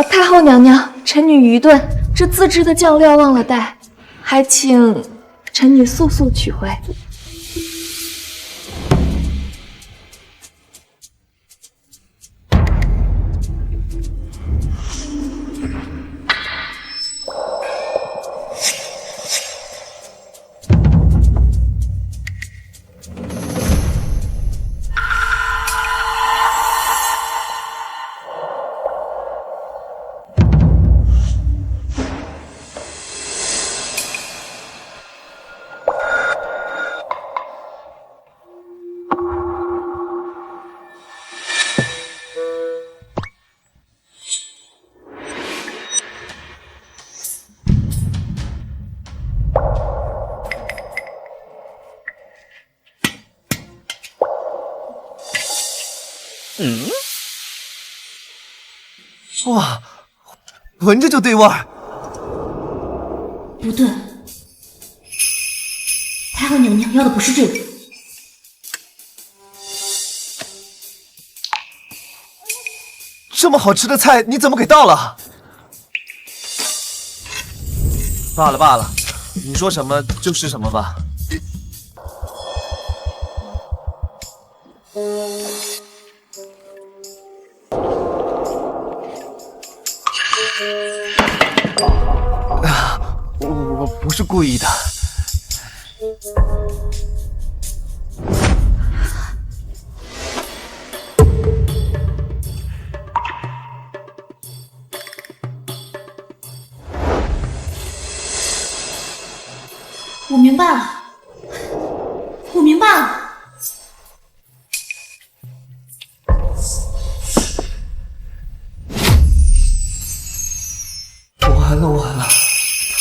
太后娘娘，臣女愚钝，这自制的酱料忘了带，还请臣女速速取回。哇，闻着就对味儿。不对，太后娘娘要的不是这个。这么好吃的菜，你怎么给倒了？罢了罢了，你说什么就是什么吧。我不是故意的。我明白了，我明白了。完了完了，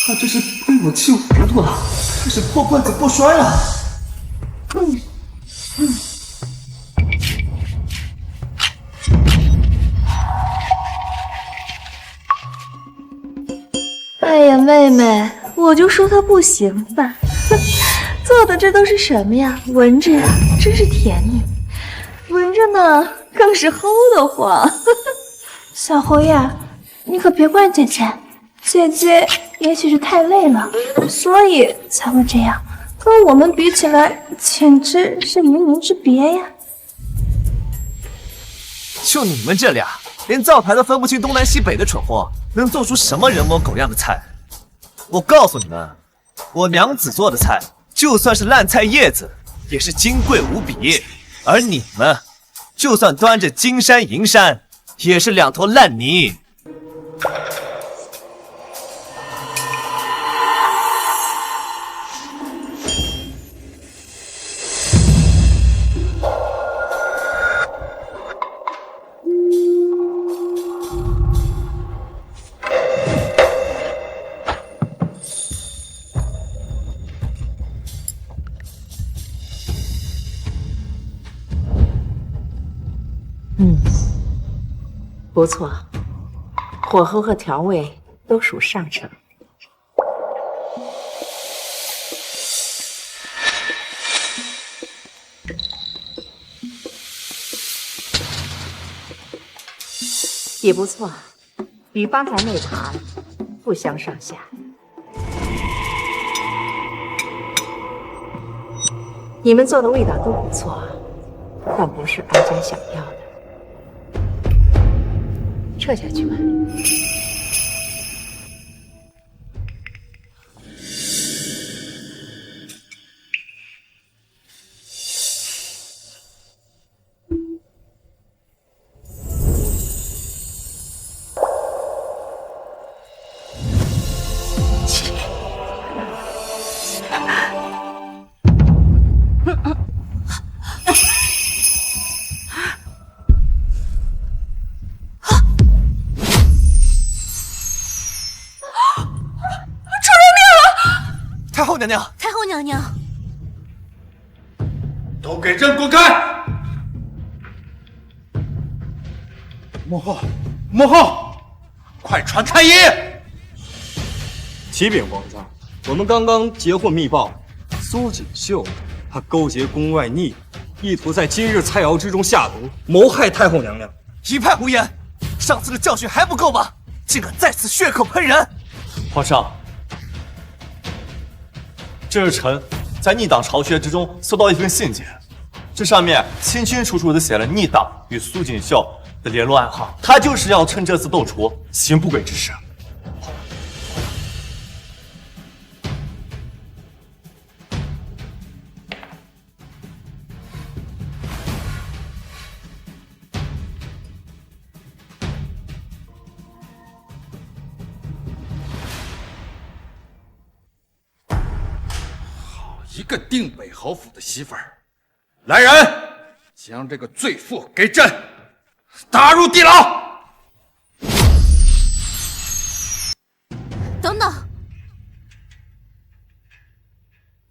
他这是被我气糊涂了，开始破罐子破摔了。哎呀，妹妹，我就说他不行吧，哼，做的这都是什么呀？闻着呀，真是甜腻，闻着呢更是齁得慌。小侯呀，你可别怪姐姐，姐姐也许是太累了，所以才会这样。跟我们比起来，简直是云云之别呀！就你们这俩，连灶台都分不清东南西北的蠢货，能做出什么人模狗样的菜？我告诉你们，我娘子做的菜，就算是烂菜叶子，也是金贵无比；而你们，就算端着金山银山，也是两坨烂泥。不错，火候和调味都属上乘。也不错，与方才那盘不相上下。你们做的味道都不错，但不是哀家想要的。撤下去吧。太后娘娘，太后娘娘，都给朕滚开！母后，母后，快传太医！启禀皇上，我们刚刚截获密报，苏锦绣他勾结宫外逆，意图在今日菜肴之中下毒，谋害太后娘娘。一派胡言！上次的教训还不够吗？竟敢再次血口喷人！皇上，这是臣在逆党巢穴之中搜到一份信件，这上面清清楚楚地写了逆党与苏锦绣的联络暗号，他就是要趁这次斗除行不轨之事。一个定北侯府的媳妇儿，来人，将这个罪妇给朕打入地牢！等等，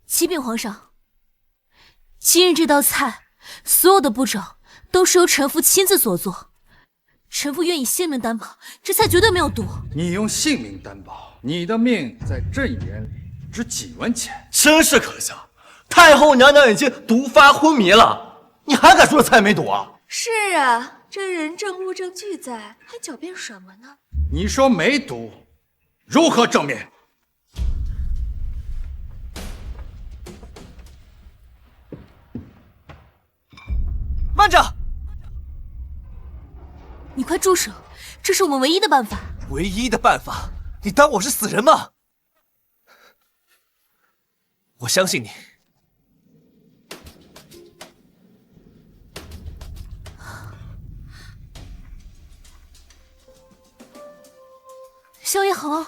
启禀皇上，今日这道菜所有的步骤都是由臣妇亲自所做，臣妇愿以性命担保，这菜绝对没有毒。你用性命担保，你的命在朕眼里值几文钱？真是可笑！太后娘娘已经毒发昏迷了，你还敢说这菜没毒啊？是啊，这人证物证俱在，还狡辩什么呢？你说没毒，如何证明？慢着！你快住手！这是我们唯一的办法。唯一的办法？你当我是死人吗？我相信你。萧夜恒，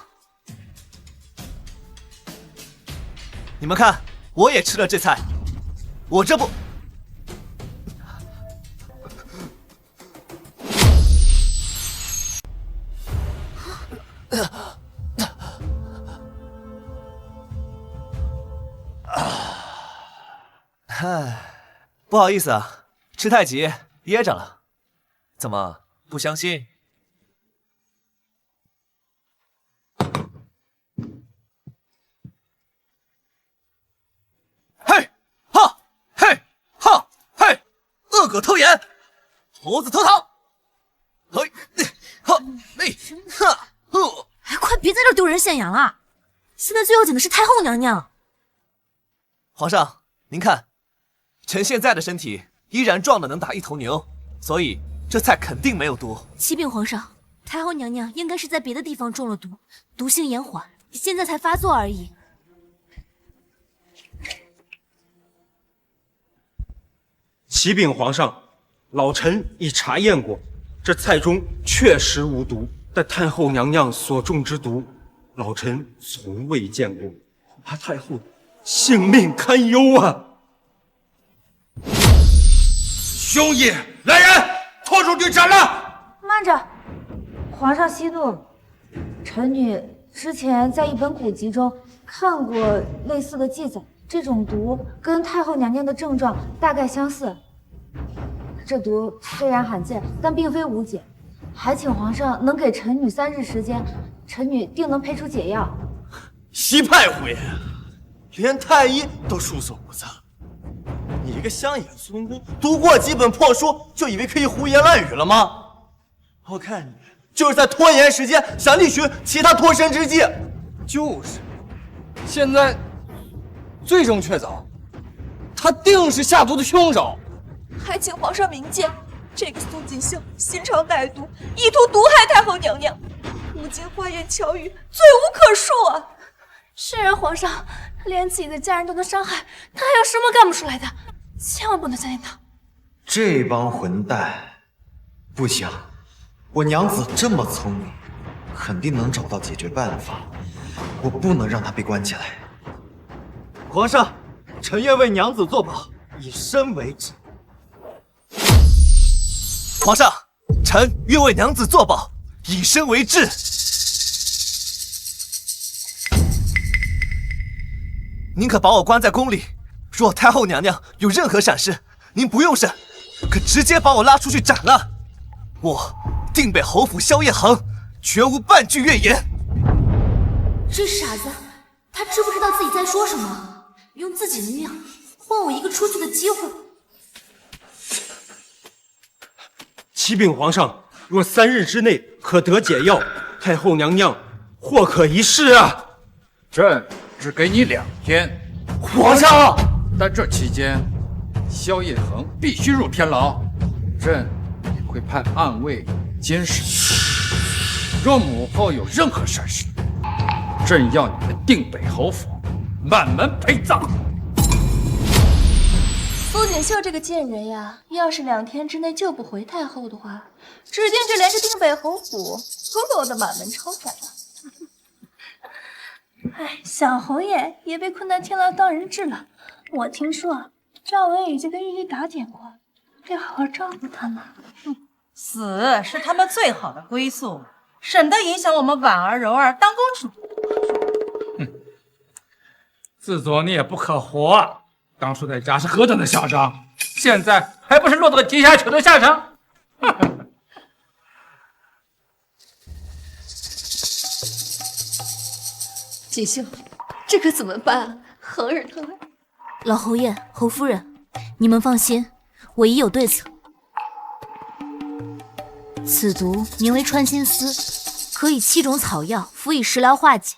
你们看，我也吃了这菜，我这不……不好意思啊，吃太急噎着了。怎么不相信？嘿哈嘿哈可偷眼，猴子投降。嘿，哈，快别在这丢人现眼了！现在最要紧的是太后娘娘。皇上，您看，臣现在的身体依然壮的能打一头牛，所以这菜肯定没有毒。启禀皇上，太后娘娘应该是在别的地方中了毒，毒性延缓，现在才发作而已。启禀皇上，老臣已查验过，这菜中确实无毒，但太后娘娘所中之毒，老臣从未见过，恐怕太后性命堪忧啊！兄弟，来人，拖出去斩了！慢着，皇上息怒，臣女之前在一本古籍中看过类似的记载，这种毒跟太后娘娘的症状大概相似。这毒虽然罕见，但并非无解，还请皇上能给臣女3日时间，臣女定能配出解药。西派胡言，连太医都束手无策。你一个乡野村姑，读过几本破书，就以为可以胡言乱语了吗？我看你就是在拖延时间，想另寻其他脱身之计。就是，现在罪证确凿，他定是下毒的凶手。还请皇上明鉴，这个苏锦绣心肠歹毒，意图毒害太后娘娘，不经花言巧语，罪无可恕啊！是啊，皇上，连自己的家人都能伤害，他还有什么干不出来的？千万不能相信他。这帮混蛋，不行，我娘子这么聪明，肯定能找到解决办法。我不能让她被关起来。皇上，臣愿为娘子作保，以身为质。皇上，臣愿为娘子作保，以身为质。您可把我关在宫里，若太后娘娘有任何闪失，您不用审，可直接把我拉出去斩了。我定北侯府萧夜恒，绝无半句怨言。这傻子，他知不知道自己在说什么？用自己的命换我一个出去的机会。启禀皇上，若3日之内可得解药，太后娘娘或可一试啊！朕只给你2天。皇上，但这期间，萧夜恒必须入天牢，朕也会派暗卫监视。若母后有任何闪失，朕要你们定北侯府满门陪葬。苏锦绣这个贱人呀，要是2天之内救不回太后的话，指定这连着定北侯府都落得满门抄斩了。哎，小侯爷也被困在天牢当人质了。我听说赵文已经跟玉帝打点过，得好好照顾他们。死是他们最好的归宿，省得影响我们婉儿、柔儿当公主。自作孽不可活，当初在家是何等的嚣张，现在还不是落得个阶下囚的下场？锦绣，这可怎么办啊？恒儿疼啊！老侯爷、侯夫人，你们放心，我已有对策。此毒名为穿心丝，可以7种草药辅以食疗化解。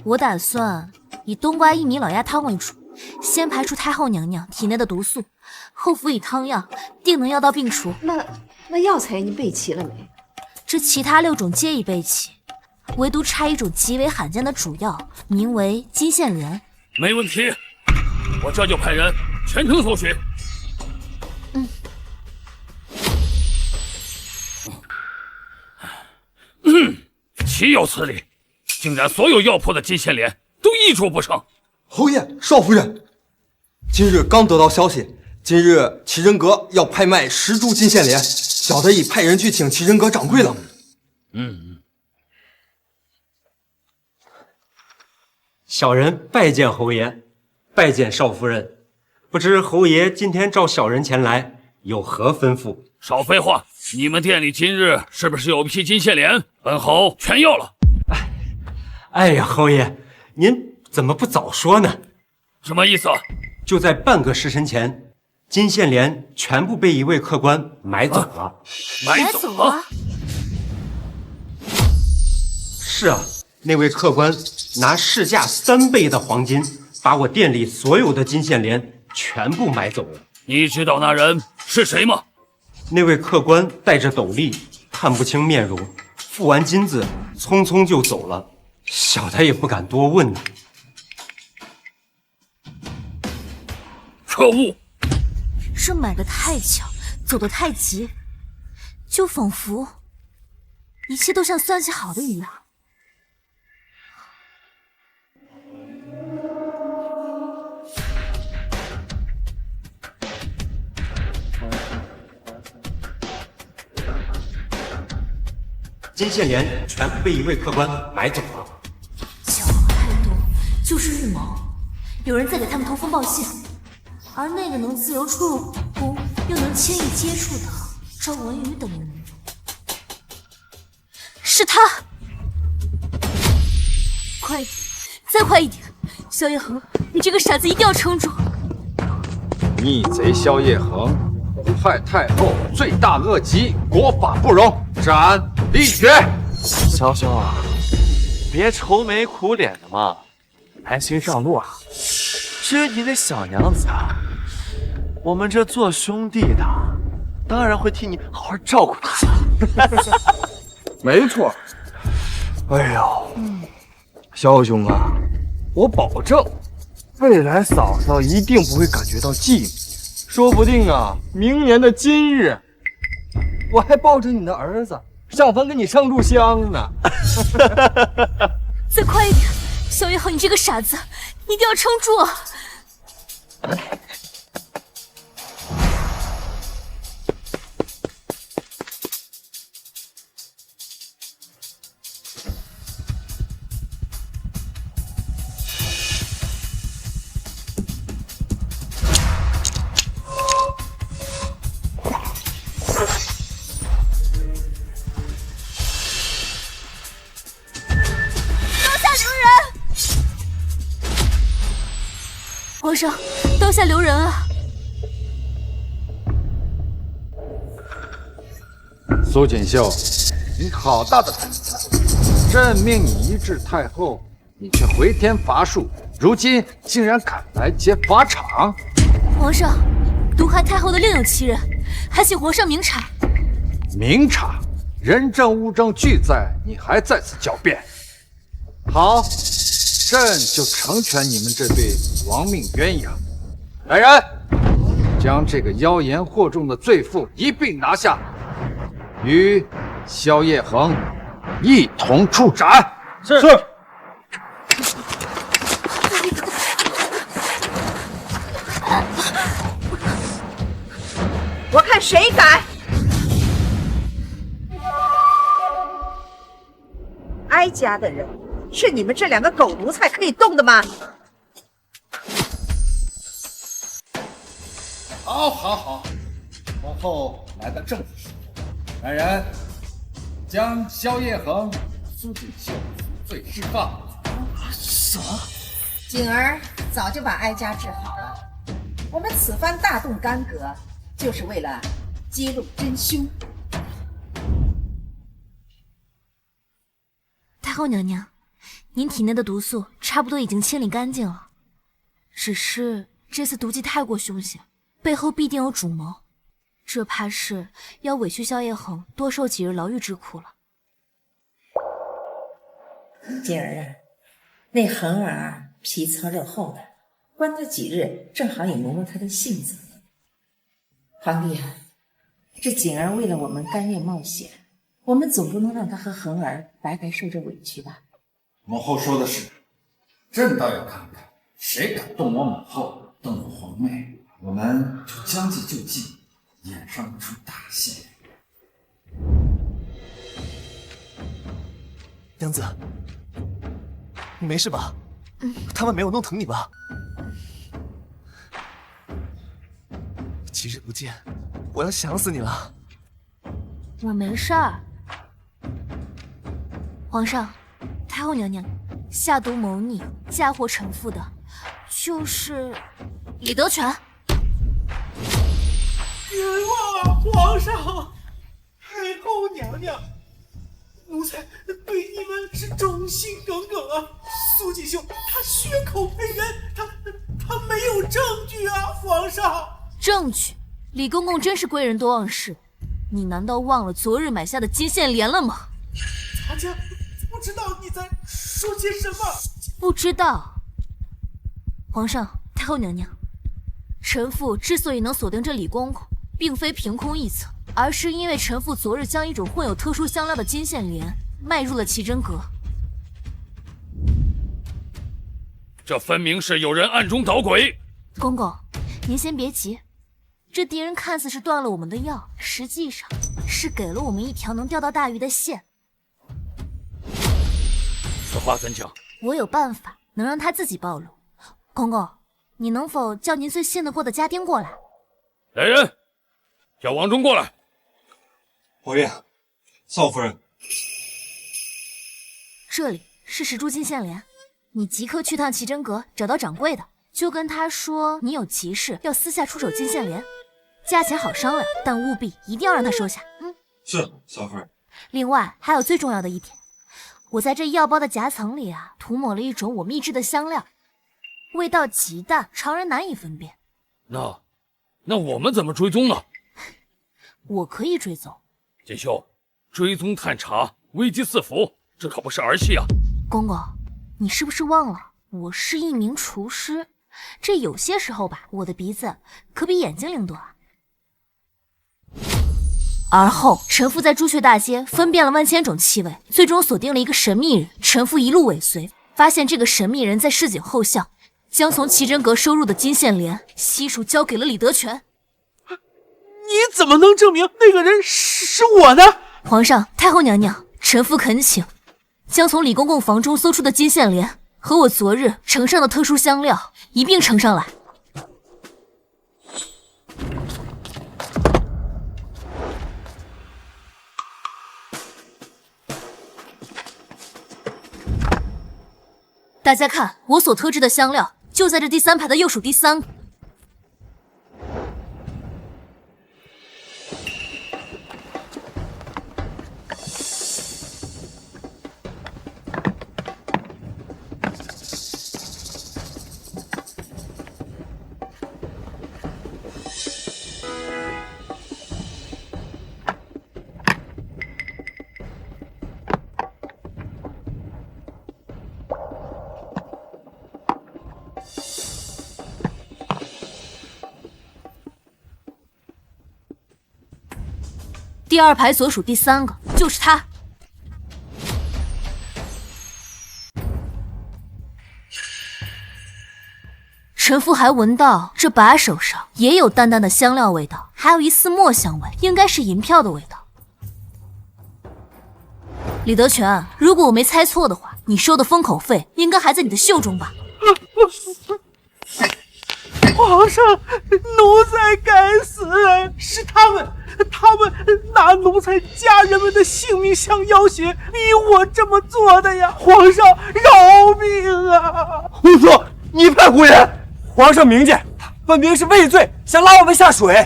我打算以冬瓜薏米老鸭汤为主，先排出太后娘娘体内的毒素，后辅以汤药，定能药到病除。那药材你备齐了没？这其他6种皆已备齐，唯独差一种极为罕见的主药，名为金线莲。没问题，我这就派人全城搜寻。岂有此理！竟然所有药铺的金线莲都一株不剩。侯爷、少夫人，今日刚得到消息，今日齐人阁要拍卖10株金线莲，小的已派人去请齐人阁掌柜了。小人拜见侯爷，拜见少夫人。不知侯爷今天召小人前来，有何吩咐？少废话，你们店里今日是不是有批金线莲？本侯全要了。哎呀，侯爷，您怎么不早说呢？什么意思？就在半个时辰前，金线莲全部被一位客官买走了。买走了？是啊，那位客官拿市价3倍的黄金，把我店里所有的金线莲全部买走了。你知道那人是谁吗？那位客官戴着斗笠，看不清面容，付完金子匆匆就走了，小的也不敢多问。可恶！这买的太巧，走得太急，就仿佛一切都像算计好的一样。金线莲全部被一位客官买走了。巧合太多，就是预谋，有人在给他们通风报信。而那个能自由出入宫又能轻易接触的赵文宇等人，是他！快一点，再快一点！萧夜恒，你这个傻子一定要撑住！逆贼萧夜恒，毒害太后，罪大恶极，国法不容，斩立决！潇潇啊，别愁眉苦脸的嘛，安心上路啊。至于你那小娘子啊，我们这做兄弟的，当然会替你好好照顾她。没错。哎呦，萧兄啊，我保证，未来嫂嫂一定不会感觉到寂寞。说不定啊，明年的今日，我还抱着你的儿子上坟给你上炷香呢。再快一点，萧夜恒，你这个傻子，一定要撑住啊！皇上，刀下留人啊！苏锦绣，你好大的胆子！朕命你医治太后，你却回天乏术，如今竟然敢来劫法场！皇上，毒害太后的另有其人，还请皇上明察。明察，人证物证俱在，你还在此狡辩？好。朕就成全你们这对亡命鸳鸯。来人，将这个妖言惑众的罪妇一并拿下，与萧夜恒一同处斩。是。我看谁敢！哀家的人。是你们这2个狗奴才可以动的吗？好，好，好，皇后来的正是时候。来人，将萧夜恒、苏锦绣服罪释放。什么？景儿早就把哀家治好了。我们此番大动干戈，就是为了揭露真凶。太后娘娘。您体内的毒素差不多已经清理干净了，只是这次毒计太过凶险，背后必定有主谋，这怕是要委屈萧夜恒多受几日牢狱之苦了。锦儿啊，那恒儿皮糙肉厚的，关他几日，正好也磨磨他的性子。皇帝啊，这锦儿为了我们甘愿冒险，我们总不能让他和恒儿白白受这委屈吧？母后说的是，朕倒要看看谁敢动我母后，动我皇妹，我们就将计就计，演上一出大戏。娘子，你没事吧？他们没有弄疼你吧？几日不见，我要想死你了。我没事儿。皇上。太后娘娘下毒谋逆、嫁祸臣妇的，就是李德全。冤枉啊，皇上！太后娘娘，奴才对你们是忠心耿耿啊！苏锦绣他血口喷人，他没有证据啊，皇上！证据？李公公真是贵人多忘事，你难道忘了昨日买下的金线莲了吗？咱家不知道你在说些什么。不知道。皇上、太后娘娘，臣妇之所以能锁定这李公公，并非凭空臆测，而是因为臣妇昨日将一种混有特殊香料的金线莲卖入了奇珍阁。这分明是有人暗中捣鬼。公公，您先别急，这敌人看似是断了我们的药，实际上是给了我们一条能钓到大鱼的线。此话怎讲？我有办法能让他自己暴露。公公，你能否叫您最信得过的家丁过来？来人，叫王忠过来。侯爷，少夫人，这里是石珠金线莲，你即刻去趟奇珍阁，找到掌柜的，就跟他说你有急事要私下出手金线莲，价钱好商量，但务必一定要让他收下。是少夫人。另外还有最重要的一点，我在这药包的夹层里啊，涂抹了一种我秘制的香料，味道极淡，常人难以分辨。那我们怎么追踪呢？我可以追踪。锦绣，追踪探查，危机四伏，这可不是儿戏啊！公公，你是不是忘了我是一名厨师？这有些时候吧，我的鼻子可比眼睛灵多啊。而后，臣妇在朱雀大街分辨了万千种气味，最终锁定了一个神秘人。臣妇一路尾随，发现这个神秘人在市井后巷，将从奇珍阁收入的金线莲悉数交给了李德全。你怎么能证明那个人是我呢？皇上、太后娘娘，臣妇恳请，将从李公公房中搜出的金线莲和我昨日呈上的特殊香料一并呈上来。大家看，我所特制的香料就在这第3排的右数第3个。第2排所属第3个就是他。臣妇还闻到这把手上也有淡淡的香料味道，还有一丝墨香味，应该是银票的味道。李德全，如果我没猜错的话，你收的封口费应该还在你的袖中吧？皇上，奴才该死，是他们拿奴才家人们的性命相要挟，逼我这么做的呀！皇上饶命啊！胡说！你叛胡人！皇上明鉴，分明是畏罪，想拉我们下水，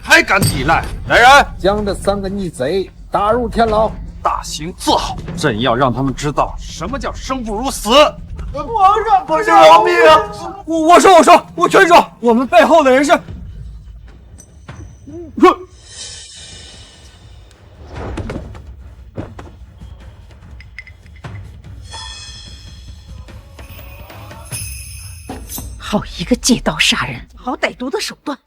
还敢抵赖！来人，将这3个逆贼打入天牢，大刑伺候！朕要让他们知道什么叫生不如死！皇上饶命啊！我说，我全说，我们背后的人是。好一个借刀杀人，好歹毒的手段！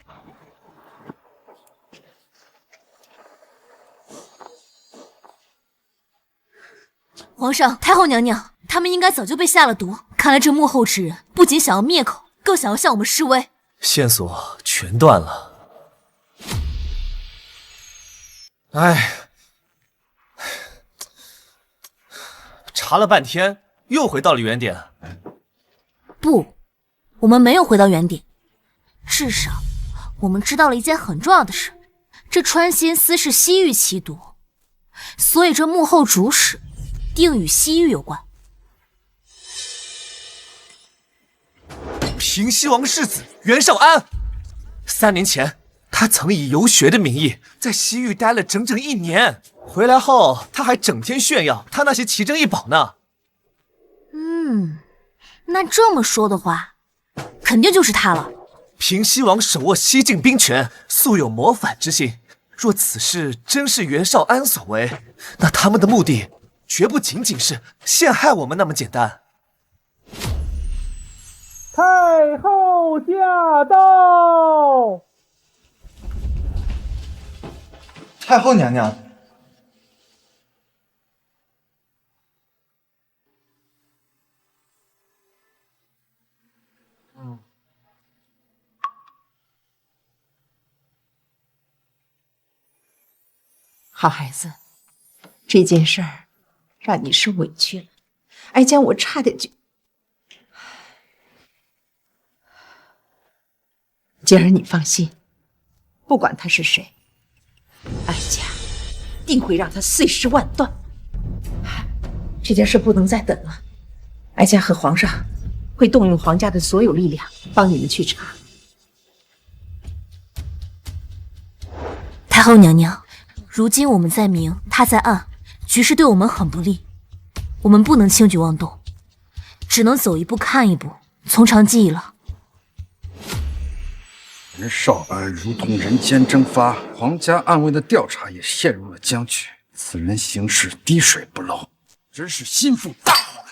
皇上、太后娘娘，他们应该早就被下了毒。看来这幕后之人不仅想要灭口，更想要向我们示威。线索全断了。哎，查了半天，又回到了原点。不，我们没有回到原点，至少我们知道了一件很重要的事：这川心思是西域奇毒，所以这幕后主使定与西域有关。平西王世子袁绍安，3年前他他曾以游学的名义在西域待了整整1年，回来后他还整天炫耀他那些奇珍异宝呢。那这么说的话，肯定就是他了。平西王手握西境兵权，素有谋反之心。若此事真是袁绍安所为，那他们的目的绝不仅仅是陷害我们那么简单。太后驾到！太后娘娘，好孩子，这件事儿让你受委屈了，哀家我差点就……姐儿，你放心，不管他是谁，哀家定会让他碎尸万段。这件事不能再等了，哀家和皇上会动用皇家的所有力量帮你们去查。太后娘娘，如今我们在明，他在暗，局势对我们很不利，我们不能轻举妄动，只能走一步看一步，从长计议了。袁绍安如同人间蒸发，皇家暗卫的调查也陷入了僵局。此人行事滴水不漏，真是心腹大患。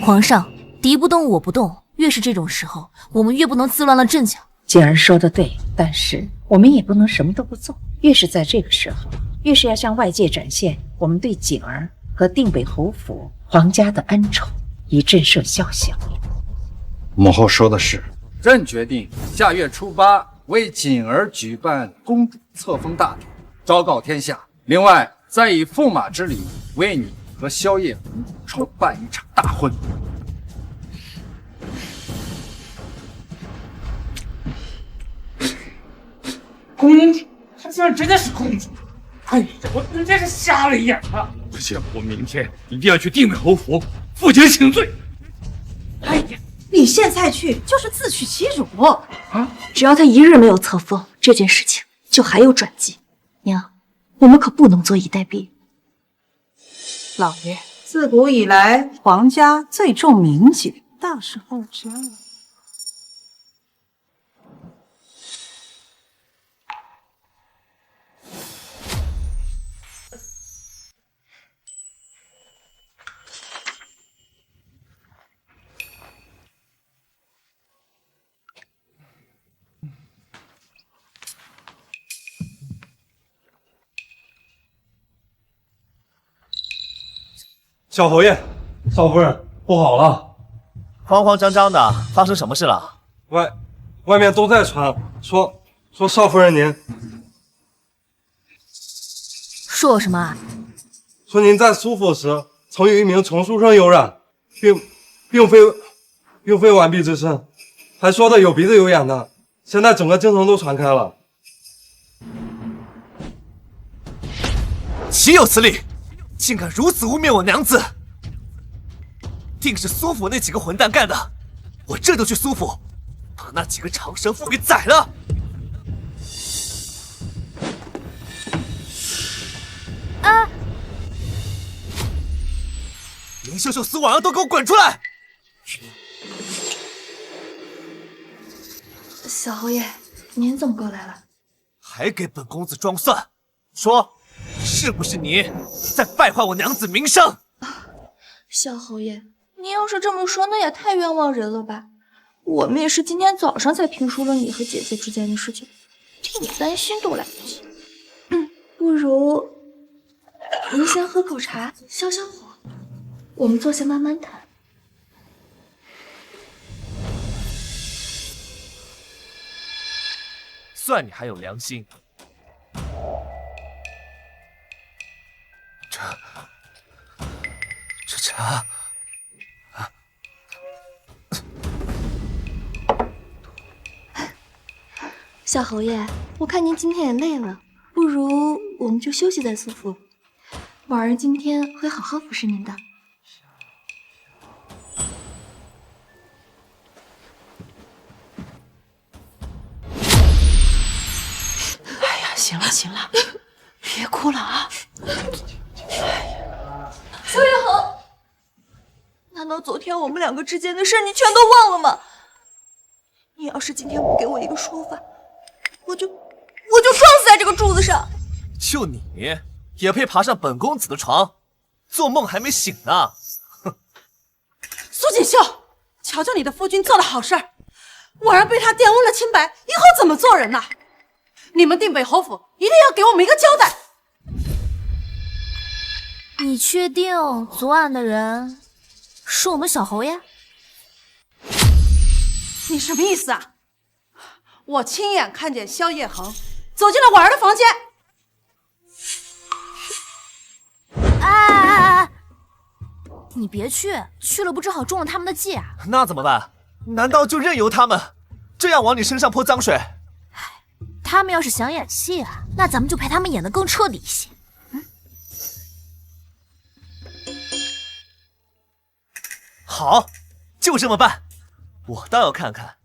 皇上，敌不动我不动，越是这种时候，我们越不能自乱了阵脚。姐儿说的对，但是我们也不能什么都不做。越是在这个时候，越是要向外界展现我们对景儿和定北侯府皇家的恩宠，以震慑宵小。母后说的是。朕决定下月初8为锦儿举办公主册封大典，昭告天下。另外，再以驸马之礼为你和萧夜红筹办一场大婚。公主，她竟然真的是公主！哎呀，我真是瞎了眼了！不行，我明天一定要去定北侯府负荆请罪。哎呀！你现在去就是自取其辱啊！只要他一日没有册封，这件事情就还有转机。娘，我们可不能坐以待毙。老爷，自古以来，皇家最重名节，大事后知了。小侯爷，少夫人，不好了！慌慌张张的，发生什么事了？外面都在传，说少夫人您说我什么啊？说您在苏府时曾与一名丛书生有染，并非完璧之身，还说的有鼻子有眼的，现在整个京城都传开了。岂有此理！竟敢如此污蔑我娘子！定是苏府那几个混蛋干的！我这就去苏府，把那几个长舌妇给宰了！啊！林秀秀、苏婉儿都给我滚出来！小侯爷，您怎么过来了？还给本公子装蒜？说，是不是你在败坏我娘子名声？小侯爷，您要是这么说，那也太冤枉人了吧？我们也是今天早上才听说了你和姐姐之间的事情，替你担心都来不及。不如您先喝口茶，消消火，我们坐下慢慢谈。算你还有良心。这茶，小侯爷，我看您今天也累了，不如我们就休息在苏府。婉儿今天会好好服侍您的。心了，别哭了啊！萧夜恒，难道昨天我们两个之间的事你全都忘了吗？你要是今天不给我一个说法，我就撞死在这个柱子上。就你也配爬上本公子的床？做梦还没醒呢！哼！苏锦绣，瞧瞧你的夫君做了好事儿，我儿被他玷污了清白，以后怎么做人呐？你们定北侯府一定要给我们一个交代。你确定作案的人是我们小侯爷？你什么意思啊？我亲眼看见萧夜恒走进了我儿的房间。哎！你别去，去了不正好中了他们的计啊！那怎么办？难道就任由他们这样往你身上泼脏水？他们要是想演戏啊，那咱们就陪他们演得更彻底一些。好，就这么办。我倒要看看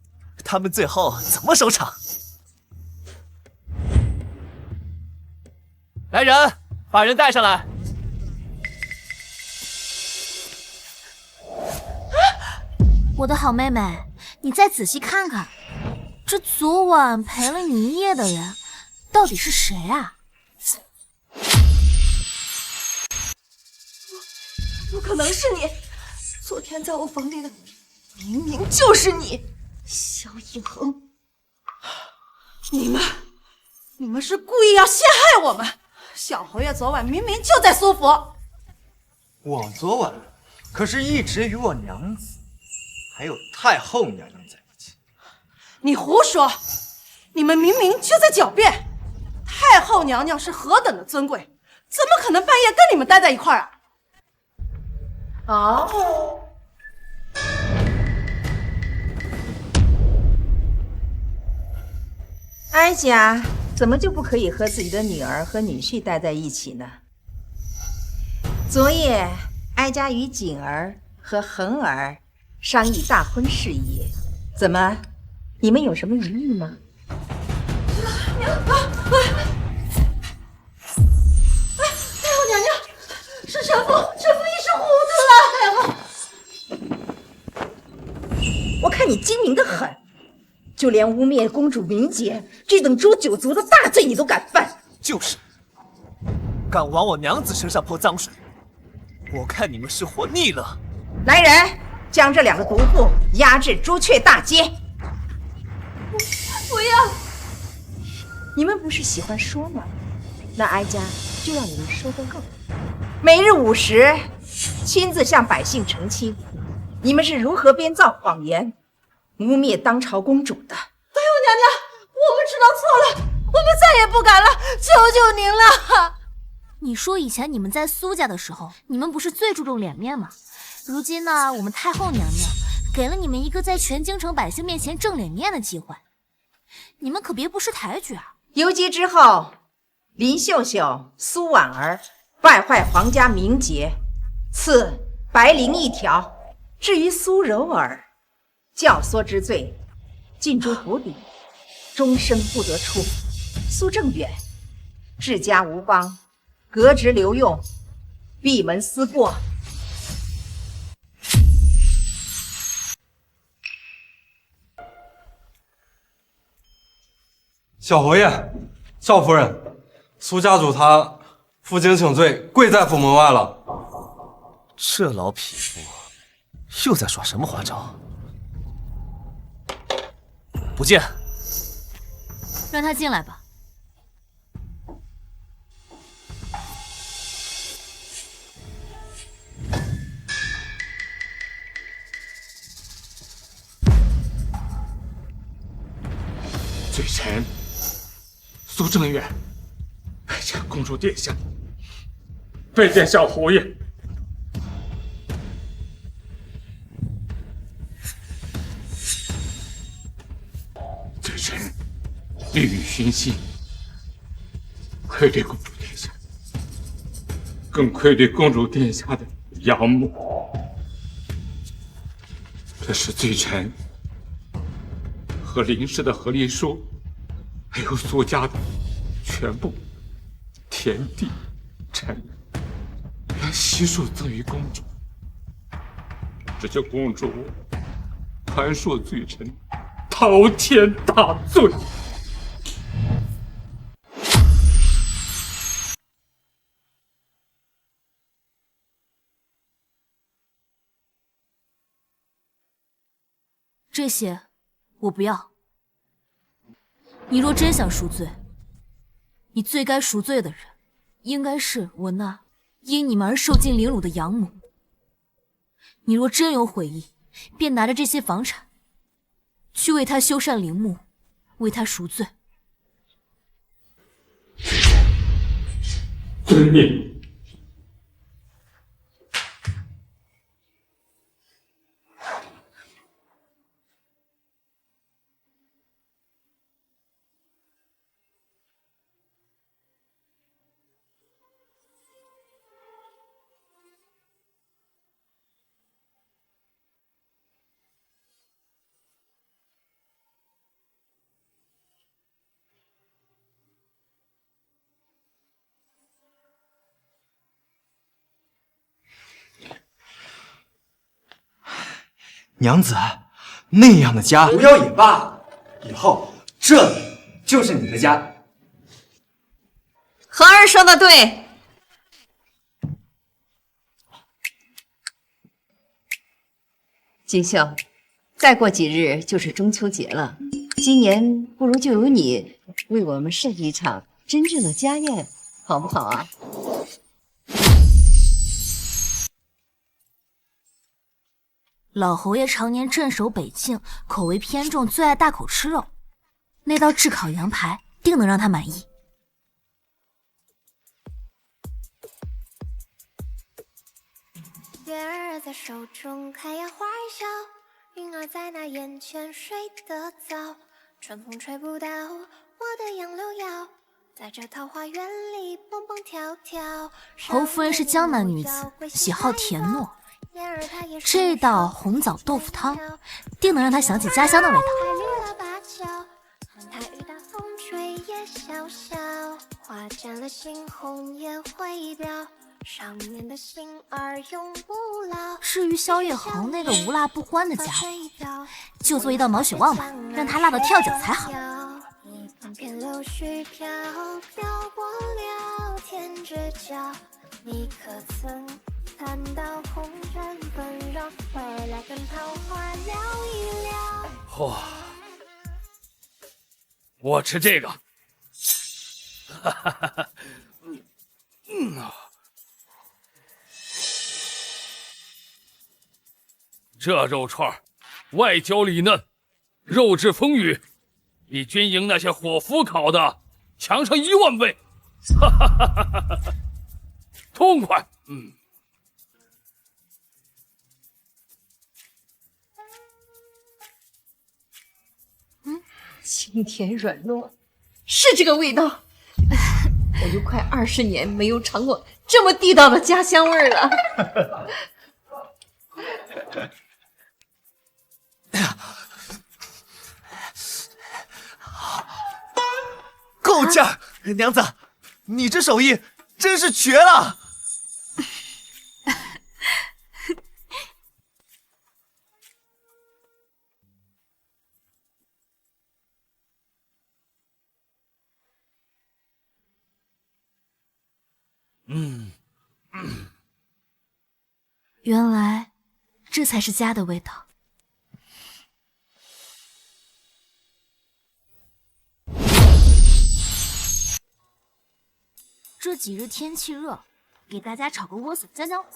他们最后怎么收场。来人，把人带上来。我的好妹妹，你再仔细看看，这昨晚陪了你一夜的人，到底是谁啊？不可能是你！昨天在我房里的明明就是你，萧夜恒！你们是故意要陷害我们！小侯爷昨晚明明就在苏府。我昨晚可是一直与我娘子还有太后娘娘在一起。你胡说！你们明明就在狡辩。太后娘娘是何等的尊贵，怎么可能半夜跟你们待在一块儿啊？哦，哀家怎么就不可以和自己的女儿和女婿待在一起呢？昨夜哀家与锦儿和恒儿商议大婚事宜，怎么，你们有什么疑义吗？太后娘娘，是臣妇一时糊涂了，太后。我看你精明得很，就连污蔑公主名节这等诛九族的大罪你都敢犯。就是，敢往我娘子身上泼脏水，我看你们是活腻了。来人，将这两个毒妇押至朱雀大街。不要！你们不是喜欢说吗？那哀家就让你们说个够。每日午时，亲自向百姓澄清，你们是如何编造谎言，污蔑当朝公主的。太后娘娘，我们知道错了，我们再也不敢了，求求您了。你说以前你们在苏家的时候，你们不是最注重脸面吗？如今呢，我们太后娘娘给了你们一个在全京城百姓面前正脸面的机会，你们可别不识抬举啊！游街之后，林秀秀、苏婉儿败坏皇家名节，赐白绫1条。至于苏柔儿，教唆之罪，禁诸府邸，终生不得出。苏正远治家无方，革职留用，闭门思过。小侯爷，少夫人，苏家主他负荆请罪，跪在府门外了。这老匹夫又在耍什么花招？不见。让他进来吧。罪臣苏正远拜见公主殿下，拜见小侯爷。罪臣利欲熏心，愧对公主殿下，更愧对公主殿下的仰慕。这是罪臣和林氏的和离书，还有苏家的全部天地尘原悉数赠予公主，只求公主宽恕罪臣，滔天大罪。这些我不要。你若真想赎罪，你最该赎罪的人，应该是我那因你们而受尽凌辱的养母。你若真有悔意，便拿着这些房产，去为她修缮陵墓，为她赎罪。遵命。娘子，那样的家不要也罢，以后这里就是你的家。恒儿说的对，锦绣，再过几日就是中秋节了，今年不如就由你为我们设计一场真正的家宴，好不好啊？老侯爷常年镇守北境，口味偏重，最爱大口吃肉。那道炙烤羊排定能让他满意。月儿在手中开呀花儿笑，云儿在那眼前睡得早。春风吹不到我的杨柳腰，在这桃花源里蹦蹦跳跳。侯夫人是江南女子，喜好甜糯。这道红枣豆腐汤，定能让她想起家乡的味道。它雨打风吹也潇潇，花绽了猩红也会凋，少年的心儿永不老。至于萧月恒那个无辣不欢的家伙，就做一道毛血旺吧，让他辣到跳脚才好。一旁片柳絮飘，飘过了天之角，你可曾看到红尘纷扰，而来跟桃花聊一聊。嚯，我吃这个。哈哈哈哈，这肉串外焦里嫩，肉质丰腴，比军营那些伙夫烤的强上10000倍。哈哈哈哈哈哈，痛快！清甜软糯，是这个味道。我都快20年没有尝过这么地道的家乡味了。够劲儿，娘子，你这手艺真是绝了。原来这才是家的味道。这几日天气热，给大家炒个莴笋浆浆糊。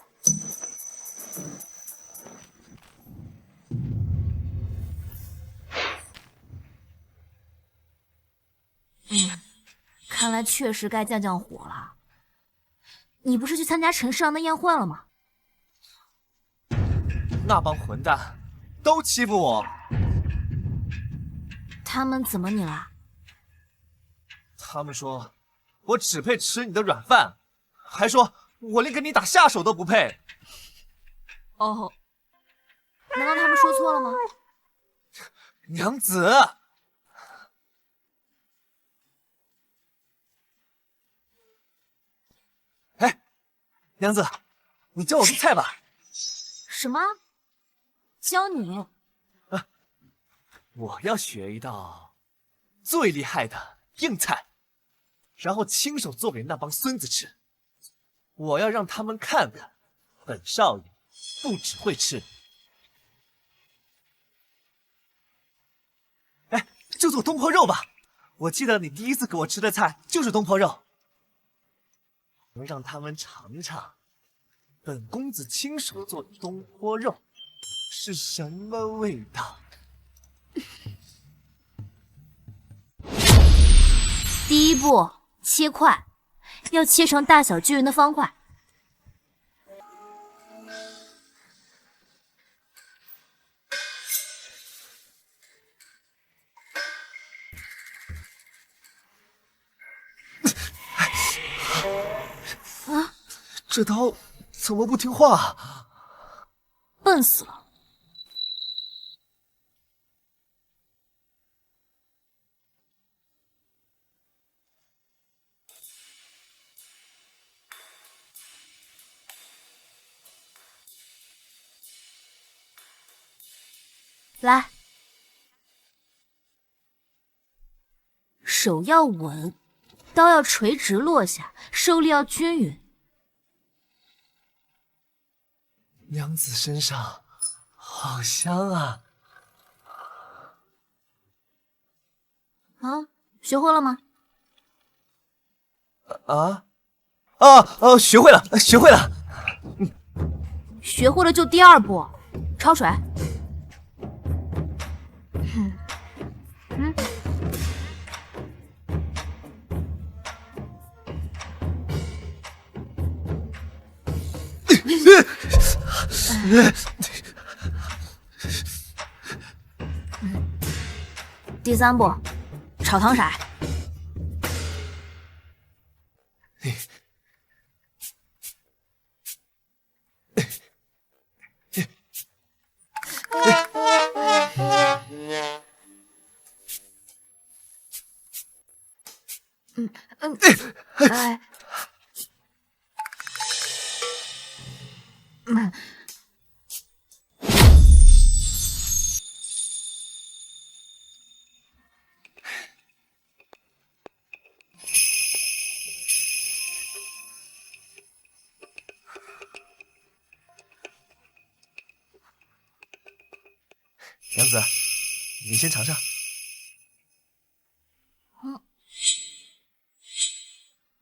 看来确实该降降火了。你不是去参加陈世郎的宴会了吗？那帮混蛋都欺负我。他们怎么你了？他们说我只配吃你的软饭，还说我连给你打下手都不配。哦，难道他们说错了吗？娘子，娘子，你教我做菜吧。什么？教你？我要学一道最厉害的硬菜，然后亲手做给那帮孙子吃。我要让他们看看，本少爷不只会吃。哎，就做东坡肉吧。我记得你第一次给我吃的菜就是东坡肉，能让他们尝尝本公子亲手做的东坡肉是什么味道。第一步，切块，要切成大小均匀的方块。啊！这刀怎么不听话？笨死了！来，手要稳，刀要垂直落下，受力要均匀。娘子身上好香啊！啊，学会了吗？学会了，学会了。学会了就第二步，焯水。第三步，炒糖色。娘子，你先尝尝。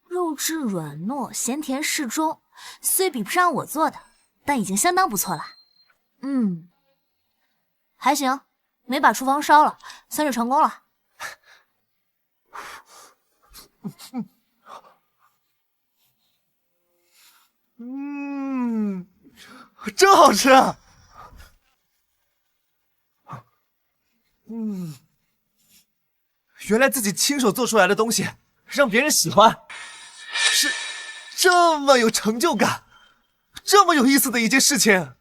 肉质软糯，咸甜适中，虽比不上我做的，但已经相当不错了。还行，没把厨房烧了，算是成功了。真好吃啊！原来自己亲手做出来的东西让别人喜欢，是这么有成就感，这么有意思的一件事情。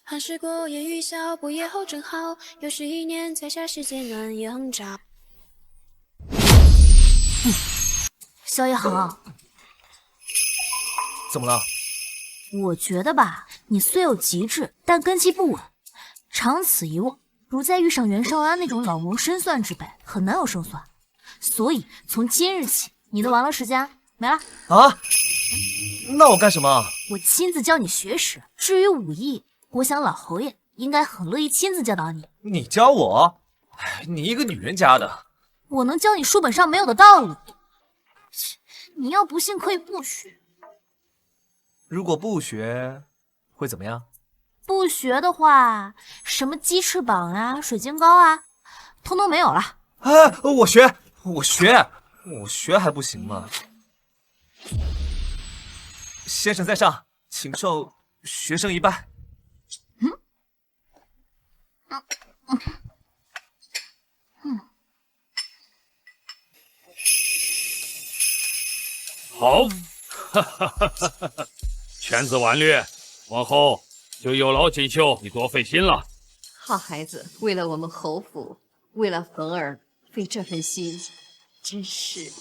寒食过烟雨笑，不夜后正好，又是一年彩霞世界暖阳照。萧一恒，怎么了？我觉得吧，你虽有极致，但根基不稳，长此以往，如再遇上袁绍安那种老谋深算之辈，很难有胜算。所以从今日起，你的玩乐时间没了啊！那我干什么？我亲自教你学识。至于武艺，我想老侯爷应该很乐意亲自教导你。你教我？你一个女人家的，我能教你书本上没有的道理。你要不信可以不学。如果不学，会怎么样？不学的话，什么鸡翅膀啊、水晶糕啊，通通没有了。我学还不行吗？先生在上，请受学生一拜。好，犬子婉略，往后就有劳锦绣你多费心了。好孩子，为了我们侯府，为了冯儿，费这份心，真是。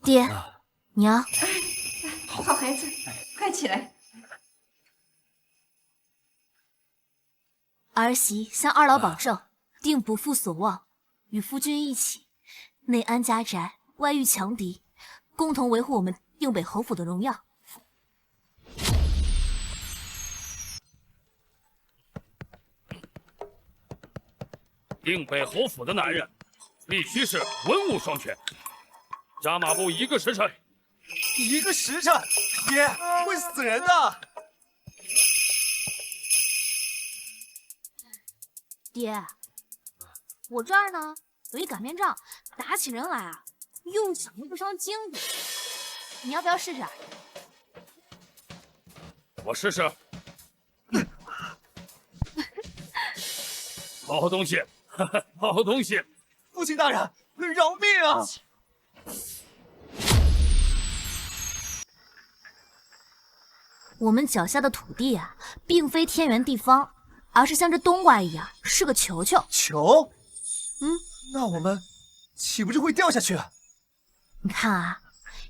爹，娘，好孩子，快起来。儿媳向二老保证，定不负所望，与夫君一起内安家宅，外御强敌，共同维护我们定北侯府的荣耀。定北侯府的男人必须是文武双全。加马步1个时辰。1个时辰，爹会死人的。爹，我这儿呢有一擀面杖，打起人来啊，用小又不伤筋骨。你要不要试试？我试试。好东西，好东西！父亲大人，饶命啊！我们脚下的土地啊，并非天圆地方，而是像这冬瓜一样，是个球球。球？那我们岂不是会掉下去？你看啊，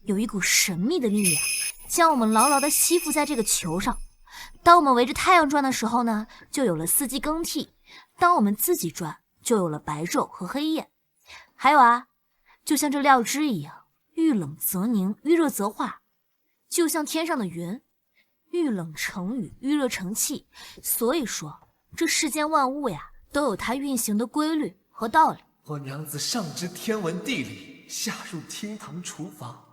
有一股神秘的力量，将我们牢牢地吸附在这个球上。当我们围着太阳转的时候呢，就有了四季更替；当我们自己转，就有了白昼和黑夜。还有啊，就像这料汁一样，遇冷则凝，遇热则化，就像天上的云，遇冷成雨，遇热成气。所以说，这世间万物呀，都有它运行的规律和道理。我娘子上知天文地理，下入厅堂厨房，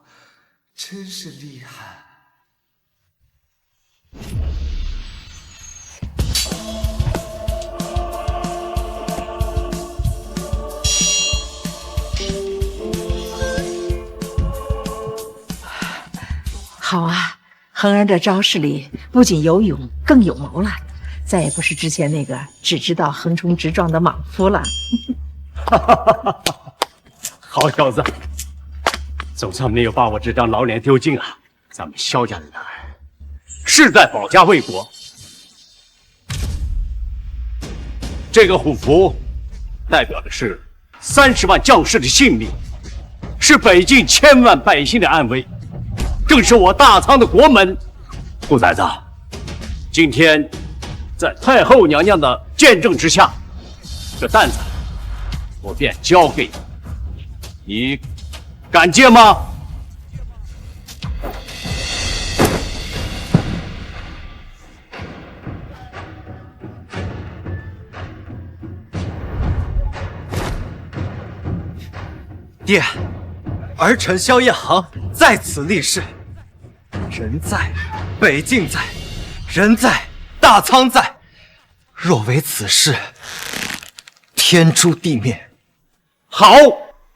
真是厉害。好啊，恒儿这招式里不仅有勇，更有谋了，再也不是之前那个只知道横冲直撞的莽夫了。好小子，总算没有把我这张老脸丢尽啊！咱们萧家的人是在保家卫国，这个虎符代表的是30万将士的性命，是北境千万百姓的安危，更是我大仓的国门。顾崽子，今天在太后娘娘的见证之下，这担子我便交给你，你敢接吗？爹，儿臣萧夜航在此立誓，人在，北境在，人在，大仓在。若违此事，天诛地灭。好，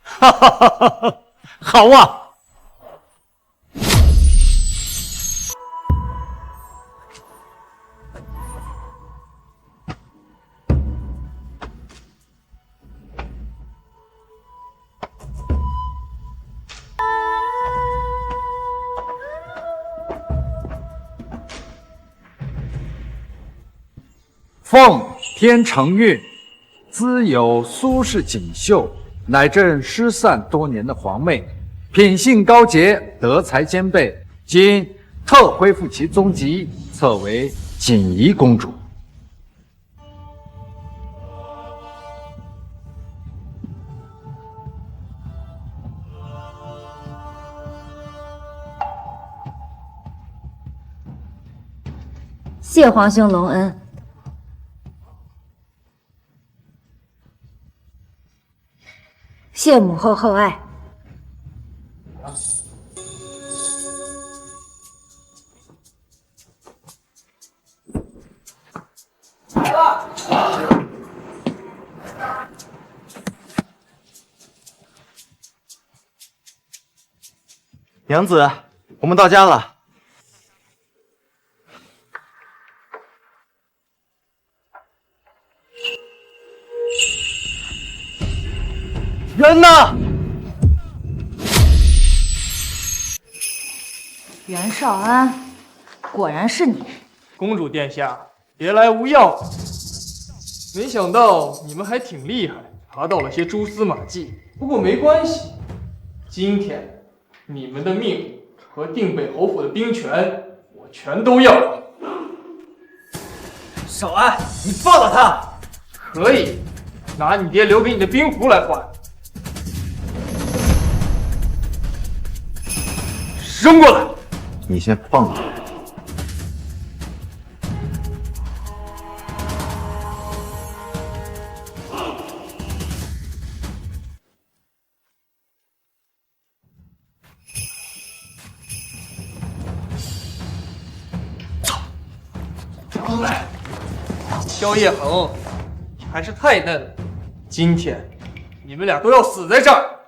哈哈哈哈！好啊！奉天承运，兹有苏氏锦绣，乃朕失散多年的皇妹，品性高洁，德才兼备，今特恢复其踪籍，册为锦仪公主。谢皇兄隆恩。谢母后厚爱。娘子，我们到家了。人呢？袁绍安，果然是你。公主殿下，别来无恙。没想到你们还挺厉害，查到了些蛛丝马迹。不过没关系，今天你们的命和定北侯府的兵权，我全都要。少安，你放了他！可以，拿你爹留给你的兵符来换。扔过来！你先放了。萧夜恒，你还是太嫩了。今天你们俩都要死在这儿。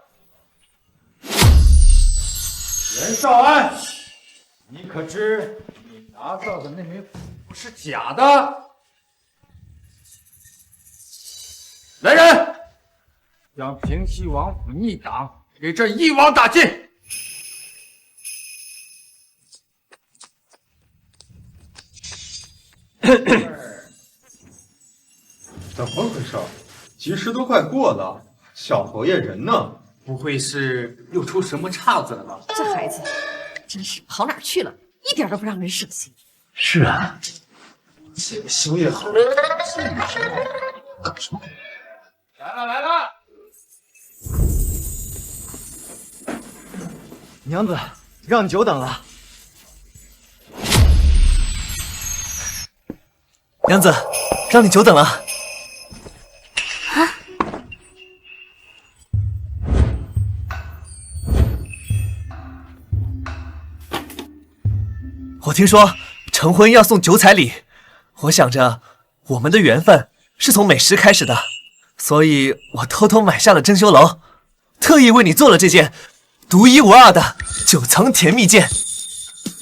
袁绍安，你可知你拿到的那枚符是假的？来人，将平西王府逆党给朕一网打尽！怎么回事？吉时都快过了，小侯爷人呢？不会是又出什么岔子了吧？这孩子真是跑哪儿去了，一点都不让人省心。是啊，这个萧夜恒，这个时候搞什么？来了来了！娘子，让你久等了。娘子，让你久等了。我听说成婚要送9彩礼，我想着我们的缘分是从美食开始的，所以我偷偷买下了珍馐楼，特意为你做了这件独一无二的9层甜蜜剑，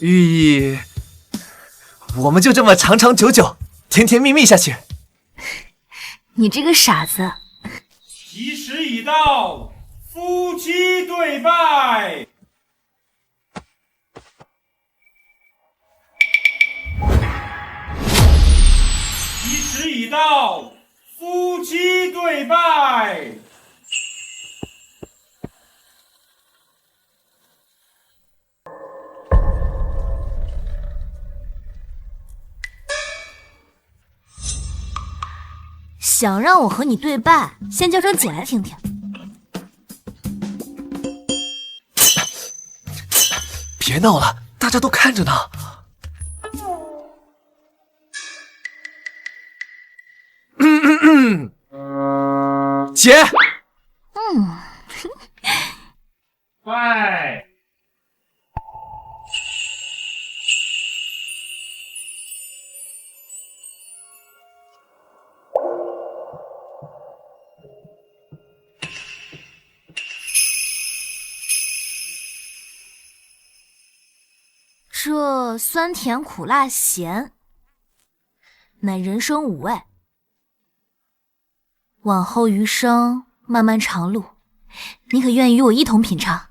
寓意我们就这么长长久久、甜甜蜜蜜下去。你这个傻子！吉时已到，夫妻对拜。吉时已到，夫妻对拜。想让我和你对拜，先叫声姐来听听。别闹了，大家都看着呢。姐。拜。这酸甜苦辣咸，乃人生5味。往后余生漫漫长路，你可愿与我一同品尝？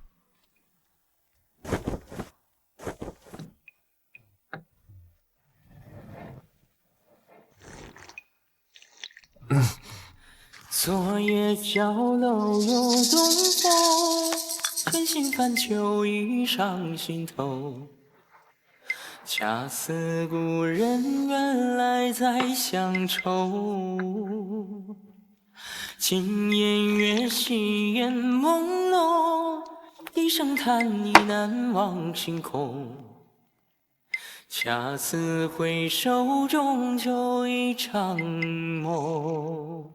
昨夜角楼有东风，春心泛秋意上心头。恰似故人原来在乡愁，今夜月稀烟朦胧，一声叹息难忘星空。恰似回首终究一场梦，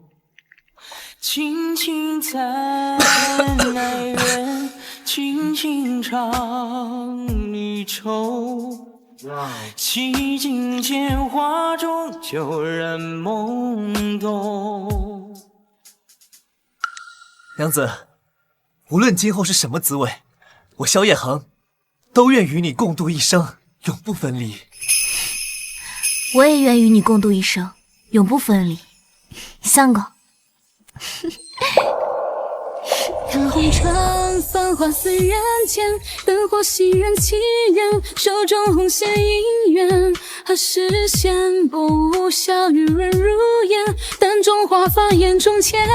轻轻赞爱人，轻轻唱离愁。洗尽铅华中，旧人懵懂。娘子，无论今后是什么滋味，我萧夜恒都愿与你共度一生，永不分离。我也愿与你共度一生，永不分离。相公。看红尘繁华似人间，灯火袭人欺人，手中红线姻缘，何时现？不无笑语润如烟，淡妆华发眼中牵。